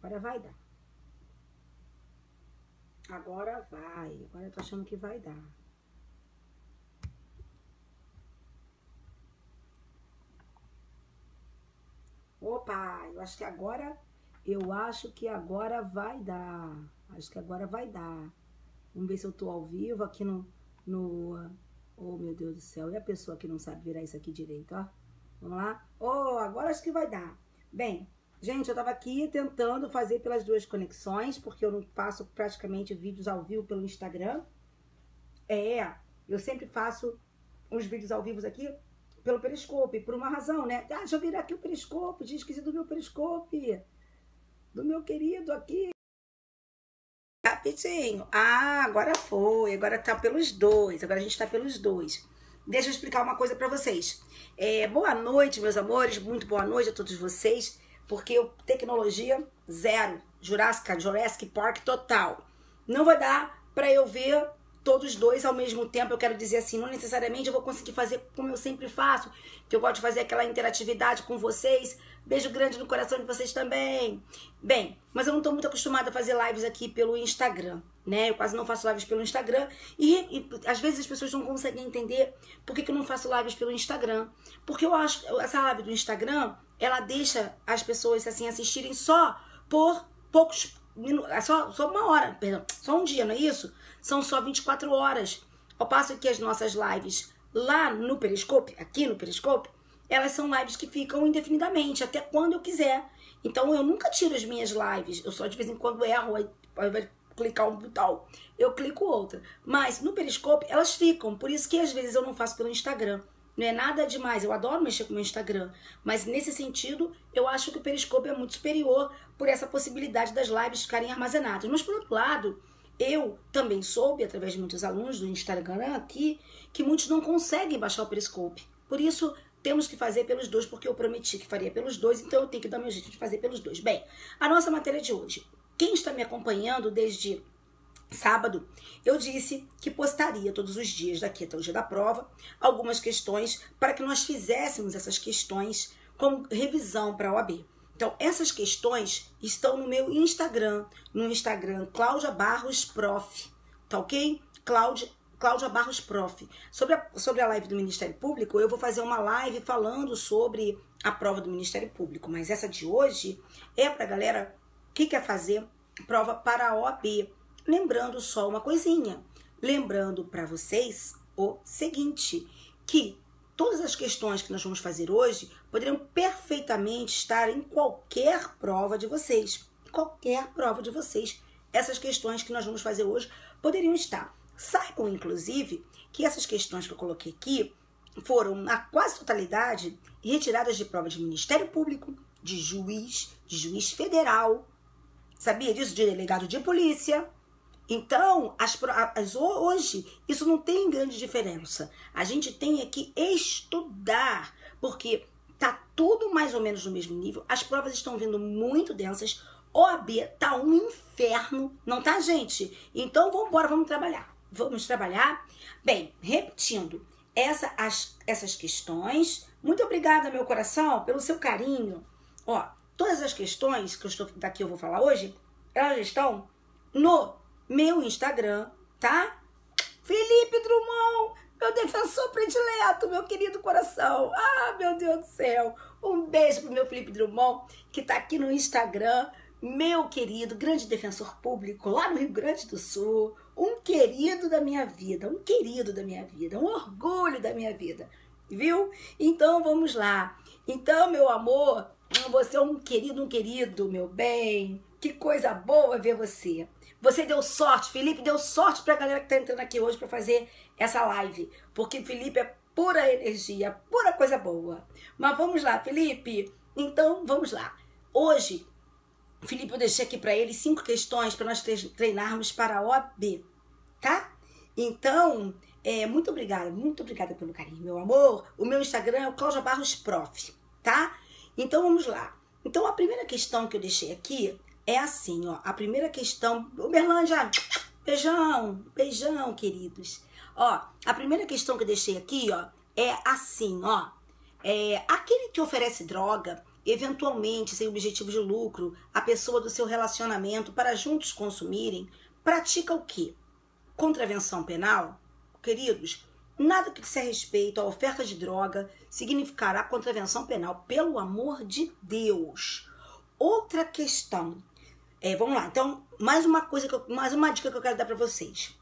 Agora vai dar. Agora vai. Agora eu tô achando que vai dar. Opa, eu acho que agora... Eu acho que agora vai dar. Acho que agora vai dar. Vamos ver se eu tô ao vivo aqui no... Oh, meu Deus do céu. E a pessoa que não sabe virar isso aqui direito, ó? Vamos lá? Oh, agora acho que vai dar. Bem, gente, eu tava aqui tentando fazer pelas duas conexões, porque eu não faço praticamente vídeos ao vivo pelo Instagram. Eu sempre faço os vídeos ao vivo aqui pelo Periscope, por uma razão, né? Ah, deixa eu virar aqui o Periscope, tinha esquecido do meu Periscope. Do meu querido aqui. Rapidinho. Ah, agora foi. Agora tá pelos dois. Agora a gente tá pelos dois. Deixa eu explicar uma coisa pra vocês. Boa noite, meus amores. Muito boa noite a todos vocês. Porque tecnologia zero. Jurassic Park total. Não vai dar pra eu ver todos dois ao mesmo tempo. Eu quero dizer assim, não necessariamente eu vou conseguir fazer como eu sempre faço, que eu gosto de fazer aquela interatividade com vocês. Beijo grande no coração de vocês também. Bem, mas eu não tô muito acostumada a fazer lives aqui pelo Instagram, né? Eu quase não faço lives pelo Instagram e às vezes as pessoas não conseguem entender por que eu não faço lives pelo Instagram. Porque eu acho que essa live do Instagram, ela deixa as pessoas assim assistirem só por poucos minutos, só uma hora, perdão, só um dia, não é isso? São só 24 horas. Ao passo que as nossas lives lá no Periscope, aqui no Periscope, elas são lives que ficam indefinidamente, até quando eu quiser. Então eu nunca tiro as minhas lives, eu só de vez em quando erro, aí vai clicar um botão, eu clico outra. Mas no Periscope elas ficam, por isso que às vezes eu não faço pelo Instagram. Não é nada demais, eu adoro mexer com o meu Instagram, mas nesse sentido eu acho que o Periscope é muito superior por essa possibilidade das lives ficarem armazenadas. Mas por outro lado, eu também soube, através de muitos alunos do Instagram aqui, que muitos não conseguem baixar o Periscope. Por isso, temos que fazer pelos dois, porque eu prometi que faria pelos dois, então eu tenho que dar meu jeito de fazer pelos dois. Bem, a nossa matéria de hoje. Quem está me acompanhando desde sábado, eu disse que postaria todos os dias, daqui até o dia da prova, algumas questões para que nós fizéssemos essas questões como revisão para a OAB. Então, essas questões estão no meu Instagram, no Instagram Cláudia Barros Prof, tá ok? Cláudia Barros Prof. Sobre a live do Ministério Público, eu vou fazer uma live falando sobre a prova do Ministério Público, mas essa de hoje é para a galera que quer fazer prova para a OAB. Lembrando só uma coisinha, lembrando para vocês o seguinte, que todas as questões que nós vamos fazer hoje poderiam perfeitamente estar em qualquer prova de vocês. Qualquer prova de vocês. Essas questões que nós vamos fazer hoje poderiam estar. Saibam, inclusive, que essas questões que eu coloquei aqui foram, na quase totalidade, retiradas de prova de Ministério Público, de juiz federal, sabia disso? De delegado de polícia. Então, hoje, isso não tem grande diferença. A gente tem que estudar, porque tá tudo mais ou menos no mesmo nível. As provas estão vindo muito densas. OAB tá um inferno, não tá, gente? Então, vamos embora, vamos trabalhar. Vamos trabalhar. Bem, repetindo, essas questões. Muito obrigada, meu coração, pelo seu carinho. Ó, todas as questões que eu vou falar hoje, elas estão no meu Instagram, tá? Felipe Drummond, meu defensor predileto, meu querido coração. Ah, meu Deus do céu. Um beijo pro meu Felipe Drummond, que tá aqui no Instagram. Meu querido, grande defensor público lá no Rio Grande do Sul. Um querido da minha vida, um orgulho da minha vida, viu? Então, vamos lá. Então, meu amor, você é um querido, meu bem. Que coisa boa ver você. Você deu sorte, Felipe deu sorte pra galera que tá entrando aqui hoje pra fazer essa live. Porque Felipe é pura energia, pura coisa boa. Mas vamos lá, Felipe. Então, vamos lá. Hoje, Felipe, eu deixei aqui pra ele 5 questões pra nós treinarmos para a OAB, tá? Então, muito obrigada pelo carinho, meu amor. O meu Instagram é o Cláudia Barros Prof, tá? Então, vamos lá. Então, a primeira questão que eu deixei aqui é assim, ó. A primeira questão... Uberlândia, beijão, queridos. Ó, a primeira questão que eu deixei aqui, ó, é assim, ó. Aquele que oferece droga eventualmente, sem objetivo de lucro, a pessoa do seu relacionamento para juntos consumirem, pratica o quê? Contravenção penal? Queridos, nada que diz respeito à oferta de droga significará contravenção penal, pelo amor de Deus. Outra questão, vamos lá, então, mais uma dica que eu quero dar para vocês.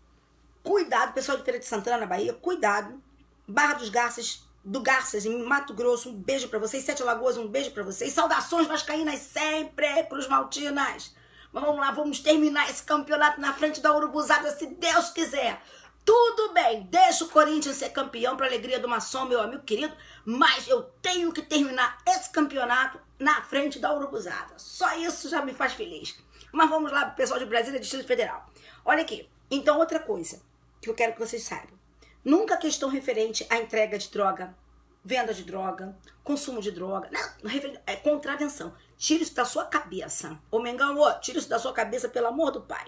Cuidado, pessoal de Feira de Santana, na Bahia, cuidado. Barra dos Garças, em Mato Grosso, um beijo para vocês. Sete Lagoas, um beijo para vocês. Saudações vascaínas sempre, Cruz Maltinas. Mas vamos lá, vamos terminar esse campeonato na frente da Urubuzada, se Deus quiser. Tudo bem, deixa o Corinthians ser campeão para alegria do Maçom, meu amigo querido, mas eu tenho que terminar esse campeonato na frente da Urubuzada. Só isso já me faz feliz. Mas vamos lá, pessoal de Brasília, Distrito Federal. Olha aqui, então outra coisa que eu quero que vocês saibam. Nunca questão referente à entrega de droga, venda de droga, consumo de droga. Não, é contravenção. Tira isso da sua cabeça. Ô Mengão, tira isso da sua cabeça, pelo amor do pai.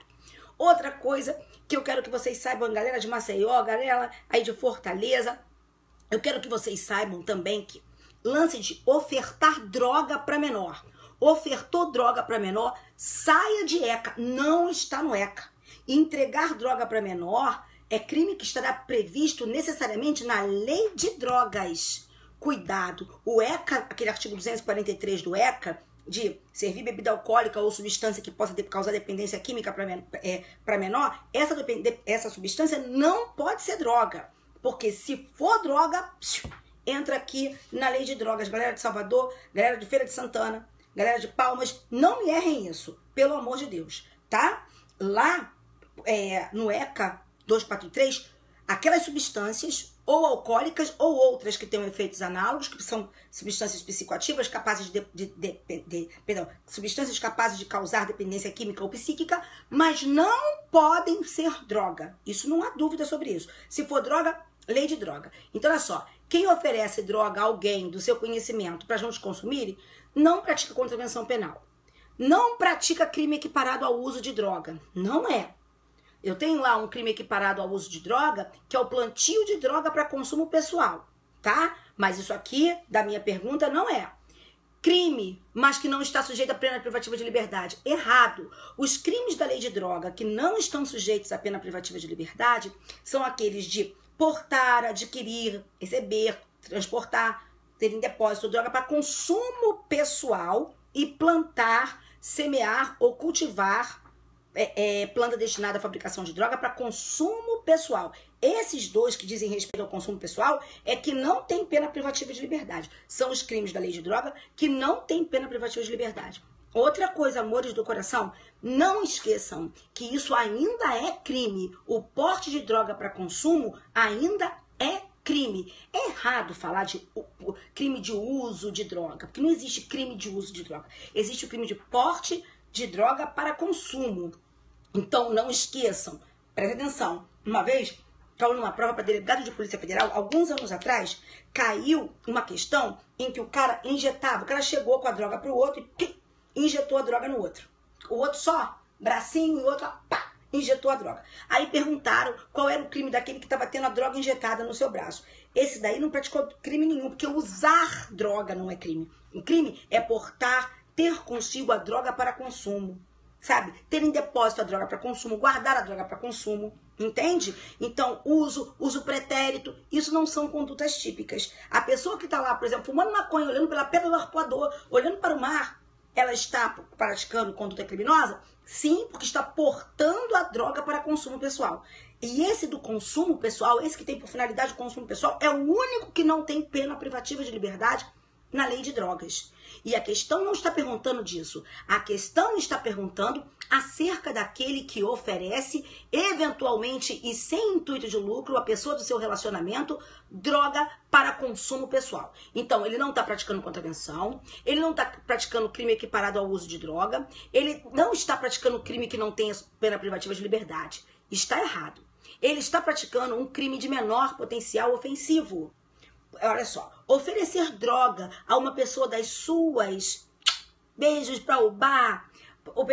Outra coisa que eu quero que vocês saibam, galera de Maceió, galera aí de Fortaleza, eu quero que vocês saibam também que lance de ofertar droga para menor. Ofertou droga para menor, saia de ECA. Não está no ECA. Entregar droga para menor é crime que estará previsto necessariamente na lei de drogas. Cuidado, o ECA, aquele artigo 243 do ECA, de servir bebida alcoólica ou substância que possa causar dependência química para menor, essa substância não pode ser droga. Porque se for droga, entra aqui na lei de drogas. Galera de Salvador, galera de Feira de Santana, galera de Palmas, não me errem isso, pelo amor de Deus, tá? Lá no ECA 243, aquelas substâncias ou alcoólicas ou outras que tenham efeitos análogos, que são substâncias psicoativas capazes substâncias capazes de causar dependência química ou psíquica, mas não podem ser droga. Isso não há dúvida sobre isso. Se for droga, lei de droga. Então, olha só, quem oferece droga a alguém do seu conhecimento para juntos consumirem, não pratica contravenção penal. Não pratica crime equiparado ao uso de droga. Não é. Eu tenho lá um crime equiparado ao uso de droga, que é o plantio de droga para consumo pessoal, tá? Mas isso aqui, da minha pergunta, não é. Crime, mas que não está sujeito à pena privativa de liberdade. Errado. Os crimes da lei de droga que não estão sujeitos à pena privativa de liberdade são aqueles de portar, adquirir, receber, transportar, ter em depósito droga para consumo pessoal e plantar, semear ou cultivar planta destinada à fabricação de droga para consumo pessoal. Esses dois que dizem respeito ao consumo pessoal é que não tem pena privativa de liberdade. São os crimes da lei de droga que não tem pena privativa de liberdade. Outra coisa, amores do coração, não esqueçam que isso ainda é crime. O porte de droga para consumo ainda é crime. É errado falar de crime de uso de droga, porque não existe crime de uso de droga. Existe o crime de porte de droga para consumo. Então, não esqueçam, prestem atenção. Uma vez, estava numa prova para delegado de Polícia Federal, alguns anos atrás, caiu uma questão em que o cara injetava, o cara chegou com a droga para o outro e injetou a droga no outro. O outro só, bracinho, e o outro, pá, injetou a droga. Aí perguntaram qual era o crime daquele que estava tendo a droga injetada no seu braço. Esse daí não praticou crime nenhum, porque usar droga não é crime. O crime é portar, ter consigo a droga para consumo. Sabe? Ter em depósito a droga para consumo, guardar a droga para consumo, entende? Então, uso pretérito, isso não são condutas típicas. A pessoa que está lá, por exemplo, fumando maconha, olhando pela pedra do arpoador, olhando para o mar, ela está praticando conduta criminosa? Sim, porque está portando a droga para consumo pessoal. E esse do consumo pessoal, esse que tem por finalidade o consumo pessoal, é o único que não tem pena privativa de liberdade na lei de drogas. E a questão não está perguntando disso. A questão está perguntando acerca daquele que oferece, eventualmente e sem intuito de lucro, a pessoa do seu relacionamento, droga para consumo pessoal. Então, ele não está praticando contravenção, ele não está praticando crime equiparado ao uso de droga, ele não está praticando crime que não tenha pena privativa de liberdade. Está errado. Ele está praticando um crime de menor potencial ofensivo. Olha só, oferecer droga a uma pessoa das suas, beijos para o bar,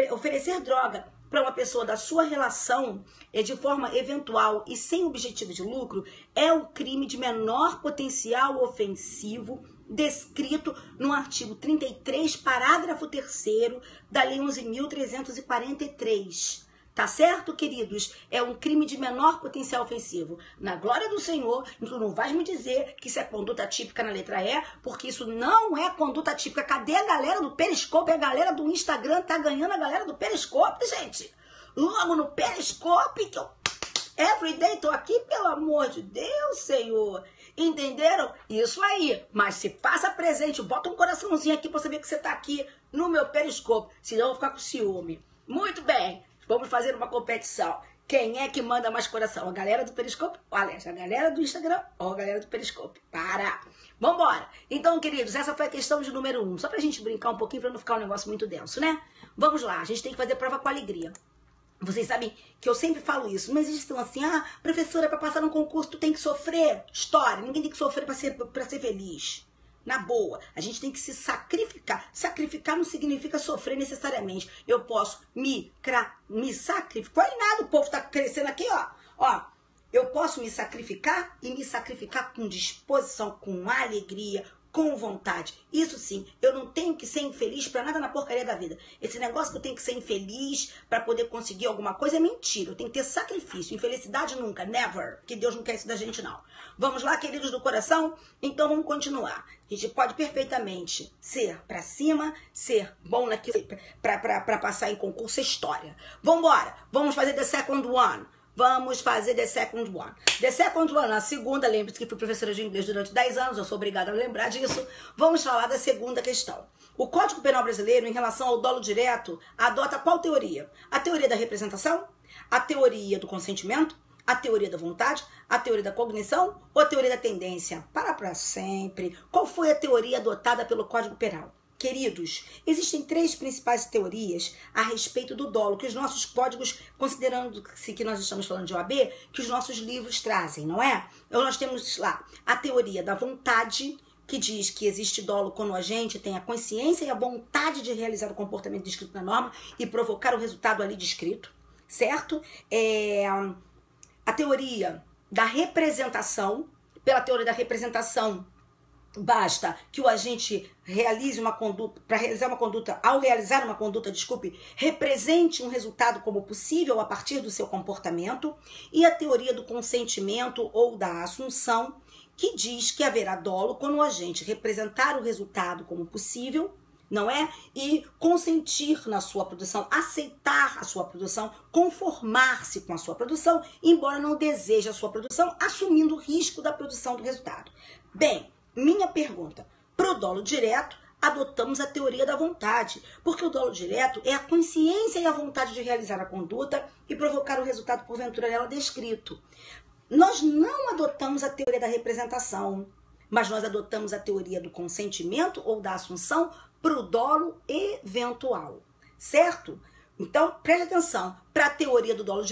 oferecer droga para uma pessoa da sua relação de forma eventual e sem objetivo de lucro é um crime de menor potencial ofensivo descrito no artigo 33, parágrafo 3º da Lei 11.343. Tá certo, queridos? É um crime de menor potencial ofensivo. Na glória do Senhor, tu não vais me dizer que isso é conduta típica na letra E, porque isso não é conduta típica. Cadê a galera do Periscope? A galera do Instagram tá ganhando a galera do Periscope, gente. Logo no Periscope, que eu everyday tô aqui, pelo amor de Deus, Senhor. Entenderam? Isso aí. Mas se faça presente, bota um coraçãozinho aqui pra você ver que você tá aqui no meu Periscope. Senão eu vou ficar com ciúme. Muito bem. Vamos fazer uma competição. Quem é que manda mais coração? A galera do Periscope? Olha, a galera do Instagram ou a galera do Periscope? Para! Vambora! Então, queridos, essa foi a questão de número 1. Só pra gente brincar um pouquinho, pra não ficar um negócio muito denso, né? Vamos lá, a gente tem que fazer prova com alegria. Vocês sabem que eu sempre falo isso. Não existem assim, professora, pra passar num concurso tu tem que sofrer. História, ninguém tem que sofrer pra ser feliz. Na boa, a gente tem que se sacrificar. Sacrificar não significa sofrer necessariamente. Eu posso me sacrificar. Não é nada, o povo tá crescendo aqui, ó. Eu posso me sacrificar e me sacrificar com disposição, com alegria, com vontade. Isso sim, eu não tenho que ser infeliz pra nada na porcaria da vida. Esse negócio que eu tenho que ser infeliz pra poder conseguir alguma coisa é mentira. Eu tenho que ter sacrifício. Infelicidade nunca, never. Que Deus não quer isso da gente, não. Vamos lá, queridos do coração? Então vamos continuar. A gente pode perfeitamente ser pra cima, ser bom naquilo, pra passar em concurso, é história. Vambora, vamos fazer the second one. Vamos fazer the second one. The second one, a segunda, lembre-se que fui professora de inglês durante 10 anos, eu sou obrigada a lembrar disso. Vamos falar da segunda questão. O Código Penal brasileiro, em relação ao dolo direto, adota qual teoria? A teoria da representação? A teoria do consentimento? A teoria da vontade? A teoria da cognição? Ou a teoria da tendência? Para sempre. Qual foi a teoria adotada pelo Código Penal? Queridos, existem 3 principais teorias a respeito do dolo, que os nossos códigos, considerando-se que nós estamos falando de OAB, que os nossos livros trazem, não é? Então nós temos lá a teoria da vontade, que diz que existe dolo quando a gente tem a consciência e a vontade de realizar o comportamento descrito na norma e provocar o resultado ali descrito, certo? A teoria da representação, pela teoria da representação, basta que o agente realize uma conduta, ao realizar uma conduta, represente um resultado como possível a partir do seu comportamento. E a teoria do consentimento ou da assunção, que diz que haverá dolo quando o agente representar o resultado como possível, não é? E consentir na sua produção, aceitar a sua produção, conformar-se com a sua produção, embora não deseje a sua produção, assumindo o risco da produção do resultado. Bem, minha pergunta, pro dolo direto, adotamos a teoria da vontade, porque o dolo direto é a consciência e a vontade de realizar a conduta e provocar o resultado porventura nela descrito. Nós não adotamos a teoria da representação, mas nós adotamos a teoria do consentimento ou da assunção pro dolo eventual, certo? Então, preste atenção, para a teoria do dolo,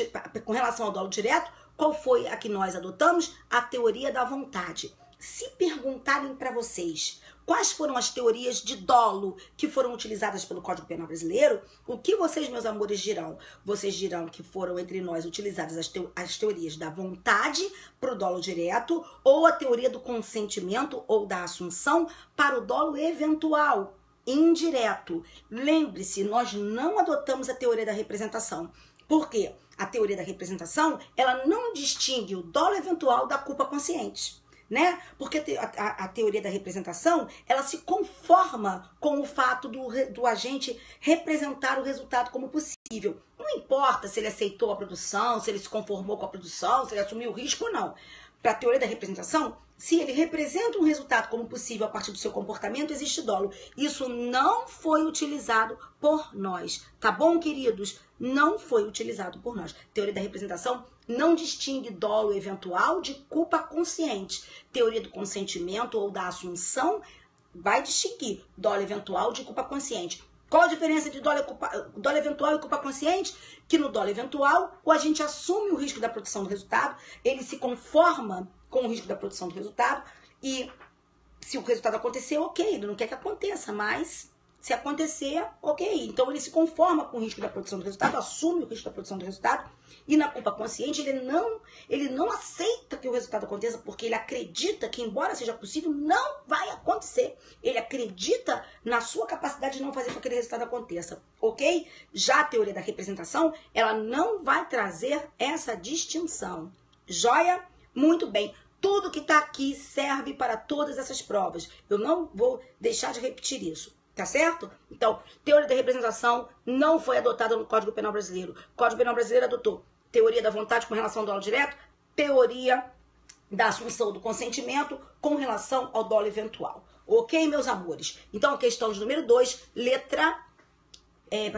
com relação ao dolo direto, qual foi a que nós adotamos? A teoria da vontade. Se perguntarem para vocês quais foram as teorias de dolo que foram utilizadas pelo Código Penal brasileiro, o que vocês, meus amores, dirão? Vocês dirão que foram entre nós utilizadas as teorias da vontade para o dolo direto ou a teoria do consentimento ou da assunção para o dolo eventual, indireto. Lembre-se, nós não adotamos a teoria da representação. Por quê? A teoria da representação, ela não distingue o dolo eventual da culpa consciente. Né? Porque a teoria da representação, ela se conforma com o fato do agente representar o resultado como possível. Não importa se ele aceitou a produção, se ele se conformou com a produção, se ele assumiu o risco ou não. Para a teoria da representação, se ele representa um resultado como possível a partir do seu comportamento, existe dolo. Isso não foi utilizado por nós. Tá bom, queridos? Não foi utilizado por nós. Teoria da representação não distingue dolo eventual de culpa consciente. Teoria do consentimento ou da assunção vai distinguir dolo eventual de culpa consciente. Qual a diferença de dolo eventual e culpa consciente? Que no dolo eventual, o agente assume o risco da produção do resultado, ele se conforma com o risco da produção do resultado e se o resultado acontecer, ok, ele não quer que aconteça, mas Se acontecer, ok. Então ele se conforma com o risco da produção do resultado, assume o risco da produção do resultado, e na culpa consciente ele não aceita que o resultado aconteça, porque ele acredita que, embora seja possível, não vai acontecer. Ele acredita na sua capacidade de não fazer com que aquele resultado aconteça, ok? Já a teoria da representação, ela não vai trazer essa distinção. Joia? Muito bem. Tudo que está aqui serve para todas essas provas. Eu não vou deixar de repetir isso. Tá certo? Então, teoria da representação não foi adotada no Código Penal Brasileiro. O Código Penal Brasileiro adotou teoria da vontade com relação ao dolo direto, teoria da assunção do consentimento com relação ao dolo eventual. Ok, meus amores? Então, questão de número 2, letra...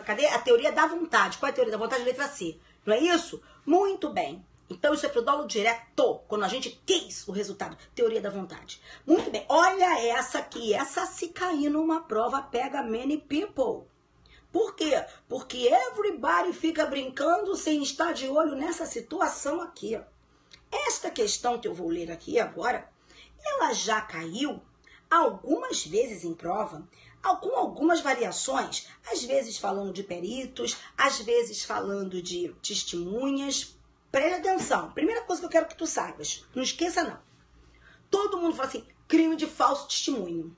cadê? A teoria da vontade. Qual é a teoria da vontade? Letra C. Não é isso? Muito bem. Então, isso é para o dolo direto, quando a gente quis o resultado. Teoria da vontade. Muito bem. Olha essa aqui. Essa, se cair numa prova, pega many people. Por quê? Porque everybody fica brincando sem estar de olho nessa situação aqui. Esta questão que eu vou ler aqui agora, ela já caiu algumas vezes em prova, com algumas variações. Às vezes falando de peritos, às vezes falando de testemunhas. Preste atenção. Primeira coisa que eu quero que tu saibas. Não esqueça, não. Todo mundo fala assim, crime de falso testemunho.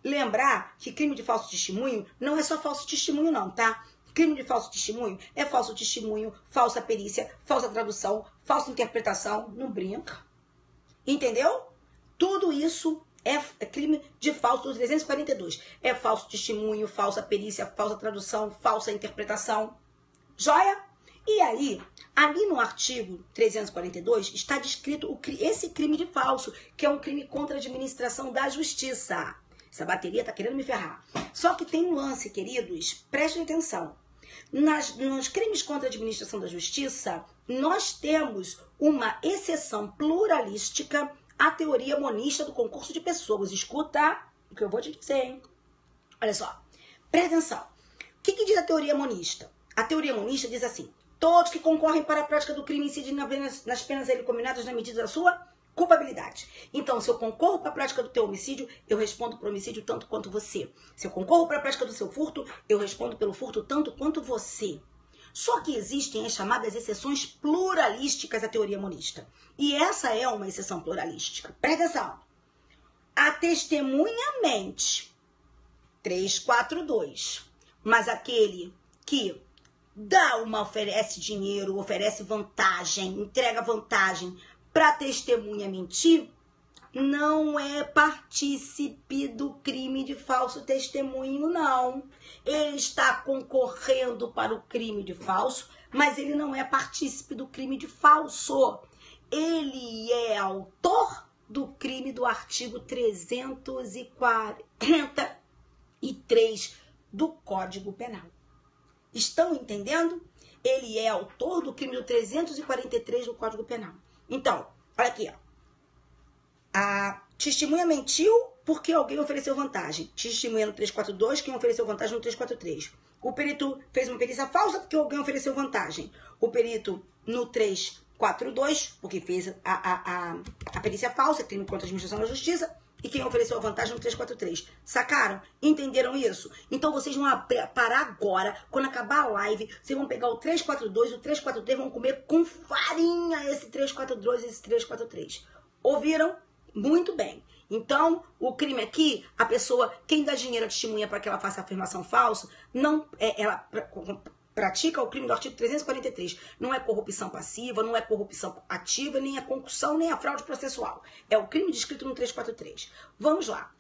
Lembrar que crime de falso testemunho não é só falso testemunho, não, tá? Crime de falso testemunho é falso testemunho, falsa perícia, falsa tradução, falsa interpretação. Não brinca. Entendeu? Tudo isso é crime de falso 342. É falso testemunho, falsa perícia, falsa tradução, falsa interpretação. Joia? E aí, ali no artigo 342, está descrito esse crime de falso, que é um crime contra a administração da justiça. Essa bateria tá querendo me ferrar. Só que tem um lance, queridos, prestem atenção. Nos crimes contra a administração da justiça, nós temos uma exceção pluralística à teoria monista do concurso de pessoas. Escuta o que eu vou te dizer, hein? Olha só, presta atenção. O que diz a teoria monista? A teoria monista diz assim: todos que concorrem para a prática do crime incidem nas penas a ele combinadas na medida da sua culpabilidade. Então, se eu concorro para a prática do teu homicídio, eu respondo por homicídio tanto quanto você. Se eu concorro para a prática do seu furto, eu respondo pelo furto tanto quanto você. Só que existem as chamadas exceções pluralísticas à teoria monista. E essa é uma exceção pluralística. Presta atenção. A testemunha mente. 342. Mas aquele que oferece dinheiro, oferece vantagem, entrega vantagem para testemunha mentir, não é partícipe do crime de falso testemunho, não. Ele está concorrendo para o crime de falso, mas ele não é partícipe do crime de falso. Ele é autor do crime do artigo 343 do Código Penal. Estão entendendo? Ele é autor do crime do 343 do Código Penal. Então, olha aqui, ó. A testemunha mentiu porque alguém ofereceu vantagem. Testemunha no 342, quem ofereceu vantagem no 343. O perito fez uma perícia falsa porque alguém ofereceu vantagem. O perito no 342, porque fez a perícia falsa, crime contra a administração da justiça. E quem ofereceu a vantagem no 343. Sacaram? Entenderam isso? Então vocês vão parar agora. Quando acabar a live, vocês vão pegar o 342 e o 343 vão comer com farinha esse 342 e esse 343. Ouviram? Muito bem. Então, o crime aqui, a pessoa, quem dá dinheiro à testemunha para que ela faça a afirmação falsa, ela pratica o crime do artigo 343. Não é corrupção passiva, não é corrupção ativa, nem a concussão, nem a fraude processual. É o crime descrito no 343. Vamos lá.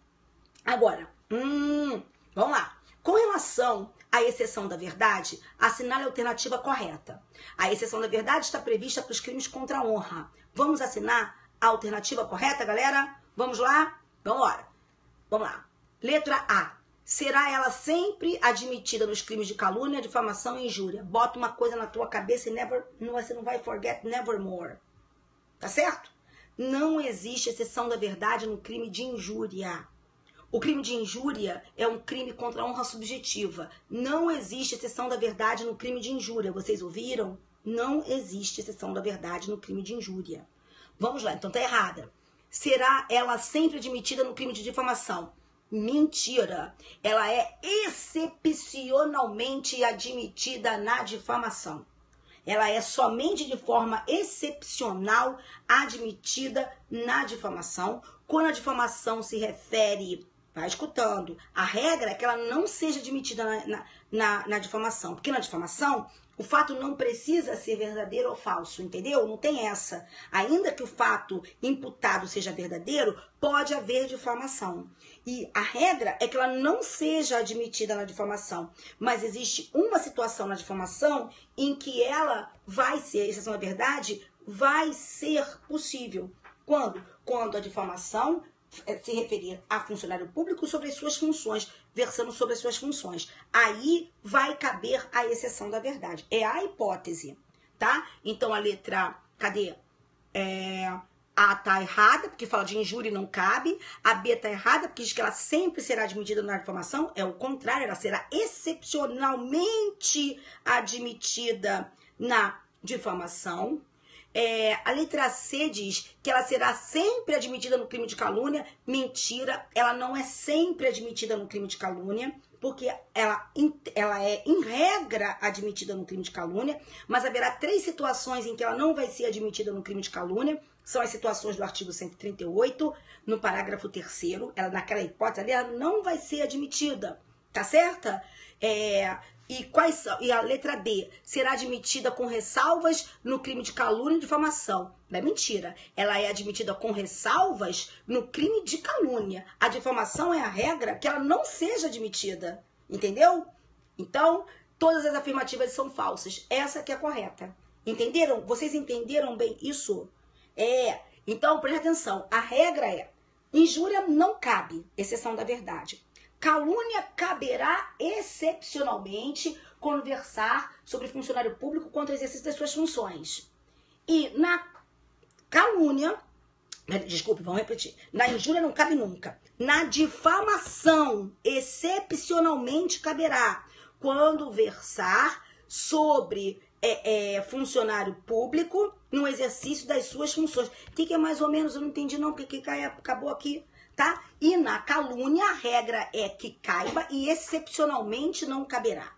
Agora, vamos lá. Com relação à exceção da verdade, assinale a alternativa correta. A exceção da verdade está prevista para os crimes contra a honra. Vamos assinar a alternativa correta, galera? Vamos lá? Vamos lá. Letra A. Será ela sempre admitida nos crimes de calúnia, difamação e injúria. Bota uma coisa na tua cabeça e você não vai forget nevermore. Tá certo? Não existe exceção da verdade no crime de injúria. O crime de injúria é um crime contra a honra subjetiva. Não existe exceção da verdade no crime de injúria. Vocês ouviram? Não existe exceção da verdade no crime de injúria. Vamos lá, então tá errada. Será ela sempre admitida no crime de difamação? Mentira. Ela é excepcionalmente admitida na difamação. Ela é somente de forma excepcional admitida na difamação. Quando a difamação se refere, vai escutando, a regra é que ela não seja admitida na difamação. Porque na difamação, o fato não precisa ser verdadeiro ou falso, entendeu? Não tem essa. Ainda que o fato imputado seja verdadeiro, pode haver difamação. E a regra é que ela não seja admitida na difamação. Mas existe uma situação na difamação em que ela vai ser, exceção da verdade, vai ser possível. Quando? Quando a difamação se referir a funcionário público sobre as suas funções, versando sobre as suas funções. Aí vai caber a exceção da verdade. É a hipótese, tá? Então a letra, cadê? A tá errada, porque fala de injúria e não cabe. A B tá errada, porque diz que ela sempre será admitida na difamação. É o contrário, ela será excepcionalmente admitida na difamação. A letra C diz que ela será sempre admitida no crime de calúnia. Mentira, ela não é sempre admitida no crime de calúnia, porque ela é, em regra, admitida no crime de calúnia, mas haverá 3 situações em que ela não vai ser admitida no crime de calúnia. São as situações do artigo 138, no parágrafo 3º. Ela, naquela hipótese ali, ela não vai ser admitida, tá certa? E quais são? E a letra D, será admitida com ressalvas no crime de calúnia e difamação. Não é mentira. Ela é admitida com ressalvas no crime de calúnia. A difamação é a regra que ela não seja admitida. Entendeu? Então, todas as afirmativas são falsas. Essa que é a correta. Entenderam? Vocês entenderam bem isso? Então, preste atenção. A regra é: injúria não cabe, exceção da verdade. Calúnia caberá excepcionalmente quando versar sobre funcionário público contra o exercício das suas funções. E na calúnia, desculpe, vamos repetir. Na injúria não cabe nunca. Na difamação, excepcionalmente caberá quando versar sobre funcionário público no exercício das suas funções. O que é mais ou menos? Eu não entendi não, porque acabou aqui. Tá? E na calúnia, a regra é que caiba e excepcionalmente não caberá.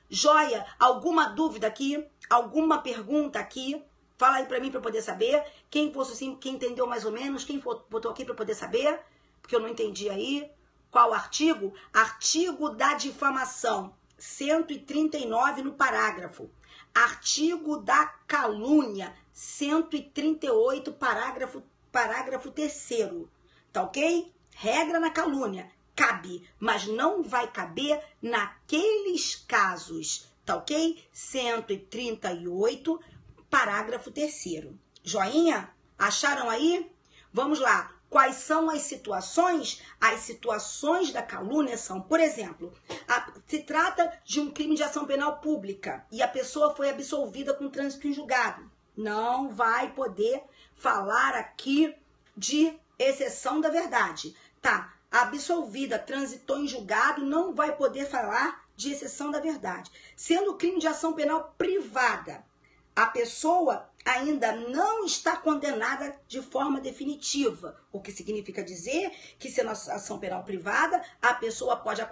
Joia? Alguma dúvida aqui? Alguma pergunta aqui? Fala aí pra mim pra eu poder saber. Quem fosse assim, quem entendeu mais ou menos, quem botou aqui pra eu poder saber, porque eu não entendi aí. Qual artigo? Artigo da difamação, 139 no parágrafo. Artigo da calúnia, 138, parágrafo 3º. Tá ok? Regra na calúnia, cabe, mas não vai caber naqueles casos, tá ok? 138, parágrafo 3º. Joinha? Acharam aí? Vamos lá. Quais são as situações? As situações da calúnia são, por exemplo, se trata de um crime de ação penal pública e a pessoa foi absolvida com trânsito em julgado. Não vai poder falar aqui de exceção da verdade. Tá, absolvida, transitou em julgado, não vai poder falar de exceção da verdade. Sendo crime de ação penal privada, a pessoa ainda não está condenada de forma definitiva. O que significa dizer que, sendo ação penal privada, a pessoa pode,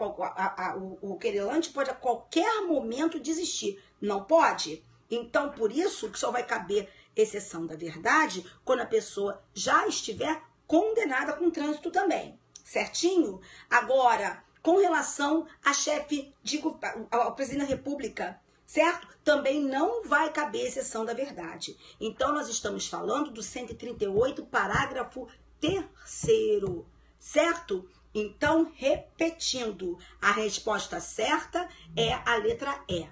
o querelante pode a qualquer momento desistir. Não pode? Então, por isso que só vai caber exceção da verdade quando a pessoa já estiver condenada com trânsito também, certinho? Agora, com relação a chefe, ao presidente da República, certo? Também não vai caber exceção da verdade. Então, nós estamos falando do 138, parágrafo 3º, certo? Então, repetindo, a resposta certa é a letra E.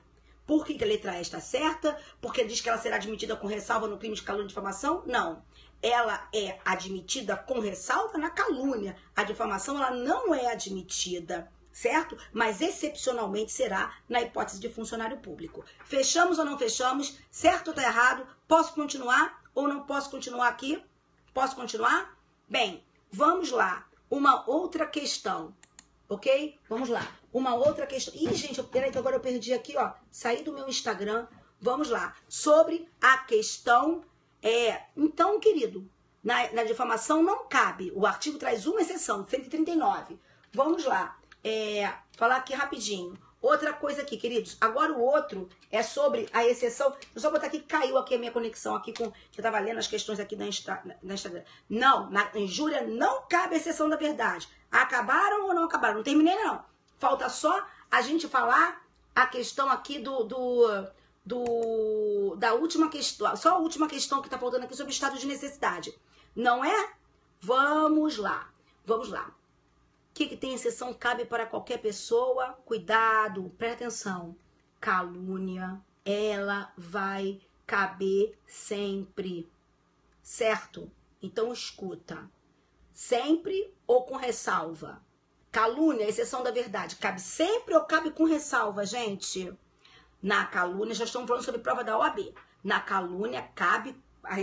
Por que a letra E está certa? Porque diz que ela será admitida com ressalva no crime de calúnia e difamação? Não. Ela é admitida com ressalva na calúnia. A difamação, ela não é admitida, certo? Mas excepcionalmente será na hipótese de funcionário público. Fechamos ou não fechamos? Certo ou tá errado? Posso continuar ou não posso continuar aqui? Posso continuar? Bem, vamos lá. Uma outra questão, ok? Vamos lá. Uma outra questão. Ih, gente, peraí que agora eu perdi aqui, ó. Saí do meu Instagram. Vamos lá. Sobre a questão... Então, querido, na difamação não cabe. O artigo traz uma exceção, 139. Vamos lá. Falar aqui rapidinho. Outra coisa aqui, queridos. Agora o outro é sobre a exceção. Deixa eu só botar aqui que caiu aqui a minha conexão aqui com... Eu tava lendo as questões aqui na Instagram. Não, na injúria não cabe a exceção da verdade. Acabaram ou não acabaram? Não terminei, não. Falta só a gente falar a questão aqui da última questão. Só a última questão que tá faltando aqui sobre o estado de necessidade. Não é? Vamos lá. Vamos lá. O que tem exceção cabe para qualquer pessoa? Cuidado, presta atenção. Calúnia, ela vai caber sempre. Certo? Então escuta. Sempre ou com ressalva? Calúnia, exceção da verdade. Cabe sempre ou cabe com ressalva, gente? Na calúnia, já estamos falando sobre prova da OAB. Na calúnia, cabe, a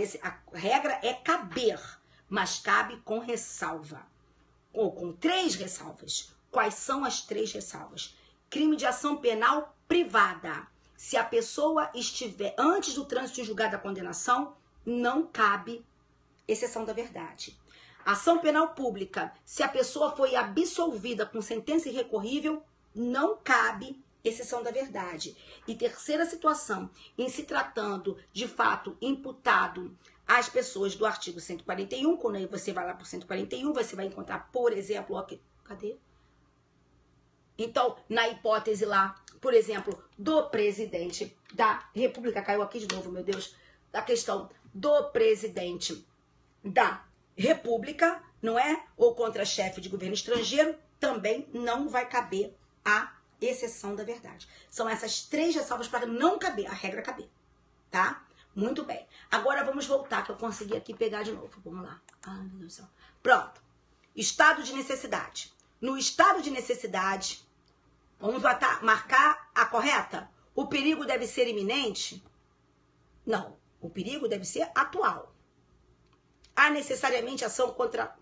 regra é caber, mas cabe com ressalva. Ou com 3 ressalvas. Quais são as 3 ressalvas? Crime de ação penal privada. Se a pessoa estiver antes do trânsito em julgado da condenação, não cabe exceção da verdade. Ação penal pública. Se a pessoa foi absolvida com sentença irrecorrível, não cabe exceção da verdade. E terceira situação, em se tratando de fato imputado às pessoas do artigo 141, quando aí você vai lá para o 141, você vai encontrar, por exemplo, aqui, cadê? Então, na hipótese lá, por exemplo, do presidente da República, caiu aqui de novo, meu Deus, da questão do presidente da República, não é? Ou contra chefe de governo estrangeiro, também não vai caber a exceção da verdade. São essas 3 ressalvas para não caber, a regra caber, tá? Muito bem. Agora vamos voltar, que eu consegui aqui pegar de novo. Vamos lá. Ai, meu Deus do céu. Pronto. Estado de necessidade. No estado de necessidade, vamos marcar a correta? O perigo deve ser iminente? Não. O perigo deve ser atual. Há necessariamente ação contra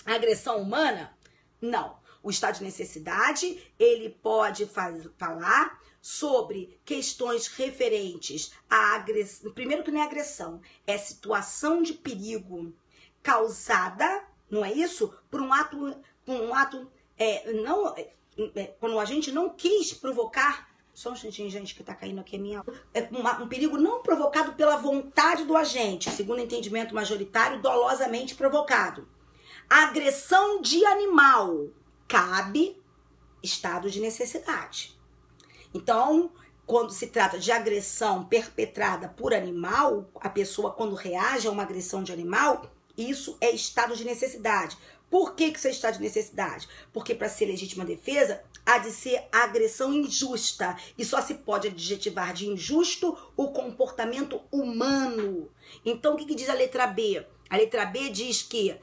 a agressão humana? Não. O estado de necessidade, ele pode falar sobre questões referentes à agressão. Primeiro que não é agressão, é situação de perigo causada, não é isso? Por um ato quando a gente não quis provocar. Só um instantinho, gente, que tá caindo aqui a minha... um perigo não provocado pela vontade do agente, segundo o entendimento majoritário, dolosamente provocado. Agressão de animal, cabe estado de necessidade. Então, quando se trata de agressão perpetrada por animal, a pessoa quando reage a uma agressão de animal, isso é estado de necessidade. Por que isso é estado de necessidade? Porque para ser legítima defesa, há de ser agressão injusta. E só se pode adjetivar de injusto o comportamento humano. Então, o que diz a letra B? A letra B diz que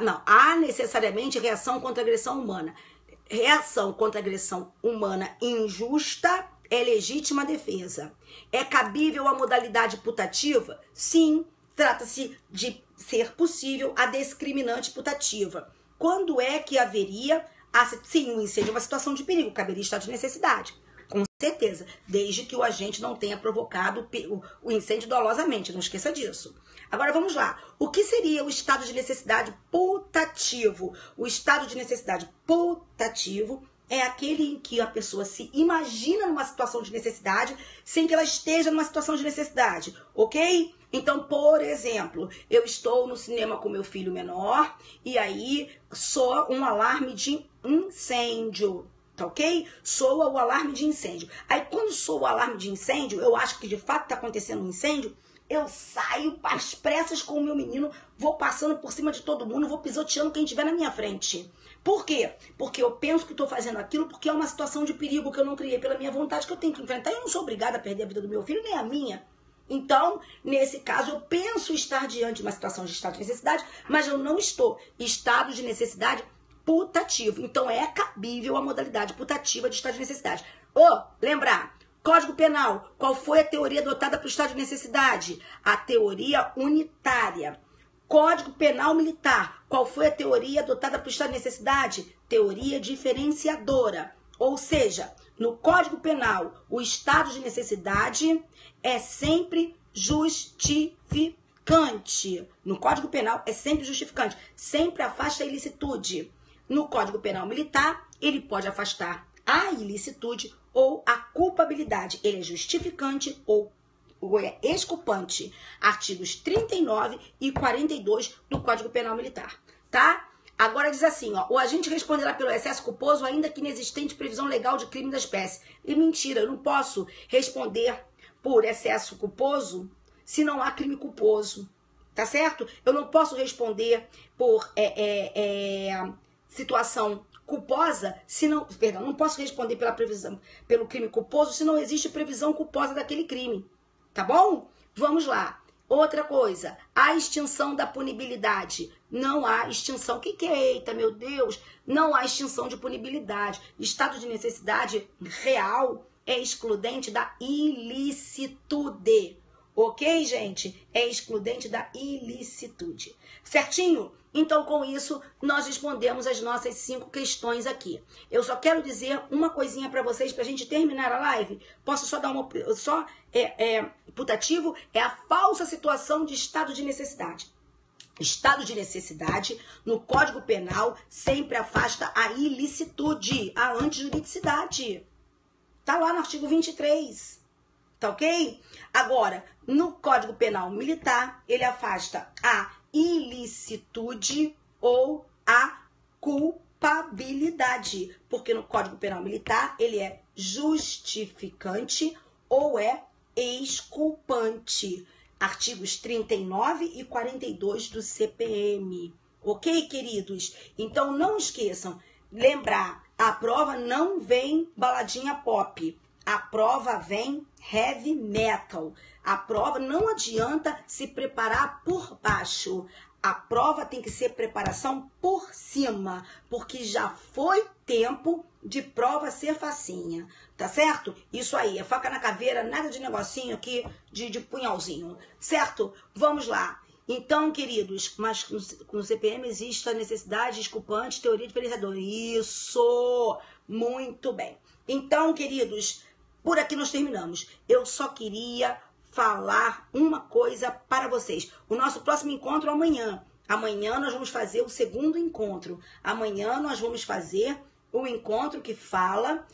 não há necessariamente reação contra agressão humana. Reação contra agressão humana injusta é legítima defesa. É cabível a modalidade putativa? Sim, trata-se de ser possível a discriminante putativa. Quando é que haveria... sim, um incêndio é uma situação de perigo, caberia estado de necessidade. Com certeza, desde que o agente não tenha provocado o incêndio dolosamente, não esqueça disso. Agora vamos lá. O que seria o estado de necessidade putativo? O estado de necessidade putativo é aquele em que a pessoa se imagina numa situação de necessidade sem que ela esteja numa situação de necessidade, ok? Então, por exemplo, eu estou no cinema com meu filho menor e aí soa um alarme de incêndio, tá ok? Soa o alarme de incêndio. Aí quando soa o alarme de incêndio, eu acho que de fato está acontecendo um incêndio, eu saio às pressas com o meu menino, vou passando por cima de todo mundo, vou pisoteando quem estiver na minha frente. Por quê? Porque eu penso que estou fazendo aquilo porque é uma situação de perigo que eu não criei pela minha vontade, que eu tenho que enfrentar. E eu não sou obrigada a perder a vida do meu filho, nem a minha. Então, nesse caso, eu penso estar diante de uma situação de estado de necessidade, mas eu não estou. Estado de necessidade putativo. Então, é cabível a modalidade putativa de estado de necessidade. Lembrar, Código Penal, qual foi a teoria adotada para o estado de necessidade? A teoria unitária. Código Penal Militar, qual foi a teoria adotada para o estado de necessidade? Teoria diferenciadora. Ou seja, no Código Penal, o estado de necessidade é sempre justificante. No Código Penal é sempre justificante. Sempre afasta a ilicitude. No Código Penal Militar, ele pode afastar a ilicitude ou a culpabilidade. Ele é justificante ou é exculpante. Artigos 39 e 42 do Código Penal Militar, tá? Agora diz assim, ó, o agente responderá pelo excesso culposo ainda que inexistente previsão legal de crime da espécie. E mentira, eu não posso responder por excesso culposo se não há crime culposo, tá certo? Eu não posso responder por situação culposa se não, perdão, não posso responder pela previsão, pelo crime culposo se não existe previsão culposa daquele crime, tá bom? Vamos lá. Outra coisa, a extinção da punibilidade. Não há extinção. O que é? Eita, meu Deus! Não há extinção de punibilidade. Estado de necessidade real é excludente da ilicitude. Ok, gente? É excludente da ilicitude. Certinho? Então, com isso, nós respondemos as nossas 5 questões aqui. Eu só quero dizer uma coisinha para vocês, para a gente terminar a live. Posso só dar uma... putativo é a falsa situação de estado de necessidade. Estado de necessidade, no Código Penal, sempre afasta a ilicitude, a antijuridicidade. Tá lá no artigo 23. Tá ok? Agora, no Código Penal Militar, ele afasta a ilicitude ou a culpabilidade. Porque no Código Penal Militar, ele é justificante ou é exculpante. Artigos 39 e 42 do CPM. Ok, queridos? Então, não esqueçam, lembrar, a prova não vem baladinha pop. A prova vem heavy metal. A prova não adianta se preparar por baixo. A prova tem que ser preparação por cima, porque já foi tempo de prova ser facinha, tá certo? Isso aí, é faca na caveira, nada de negocinho aqui, de punhalzinho, certo? Vamos lá. Então, queridos, mas no CPM existe a necessidade exculpante, teoria diferenciadora. Isso! Muito bem. Então, queridos, por aqui nós terminamos. Eu só queria falar uma coisa para vocês. O nosso próximo encontro é amanhã. Amanhã nós vamos fazer o segundo encontro. Amanhã nós vamos fazer o encontro que fala,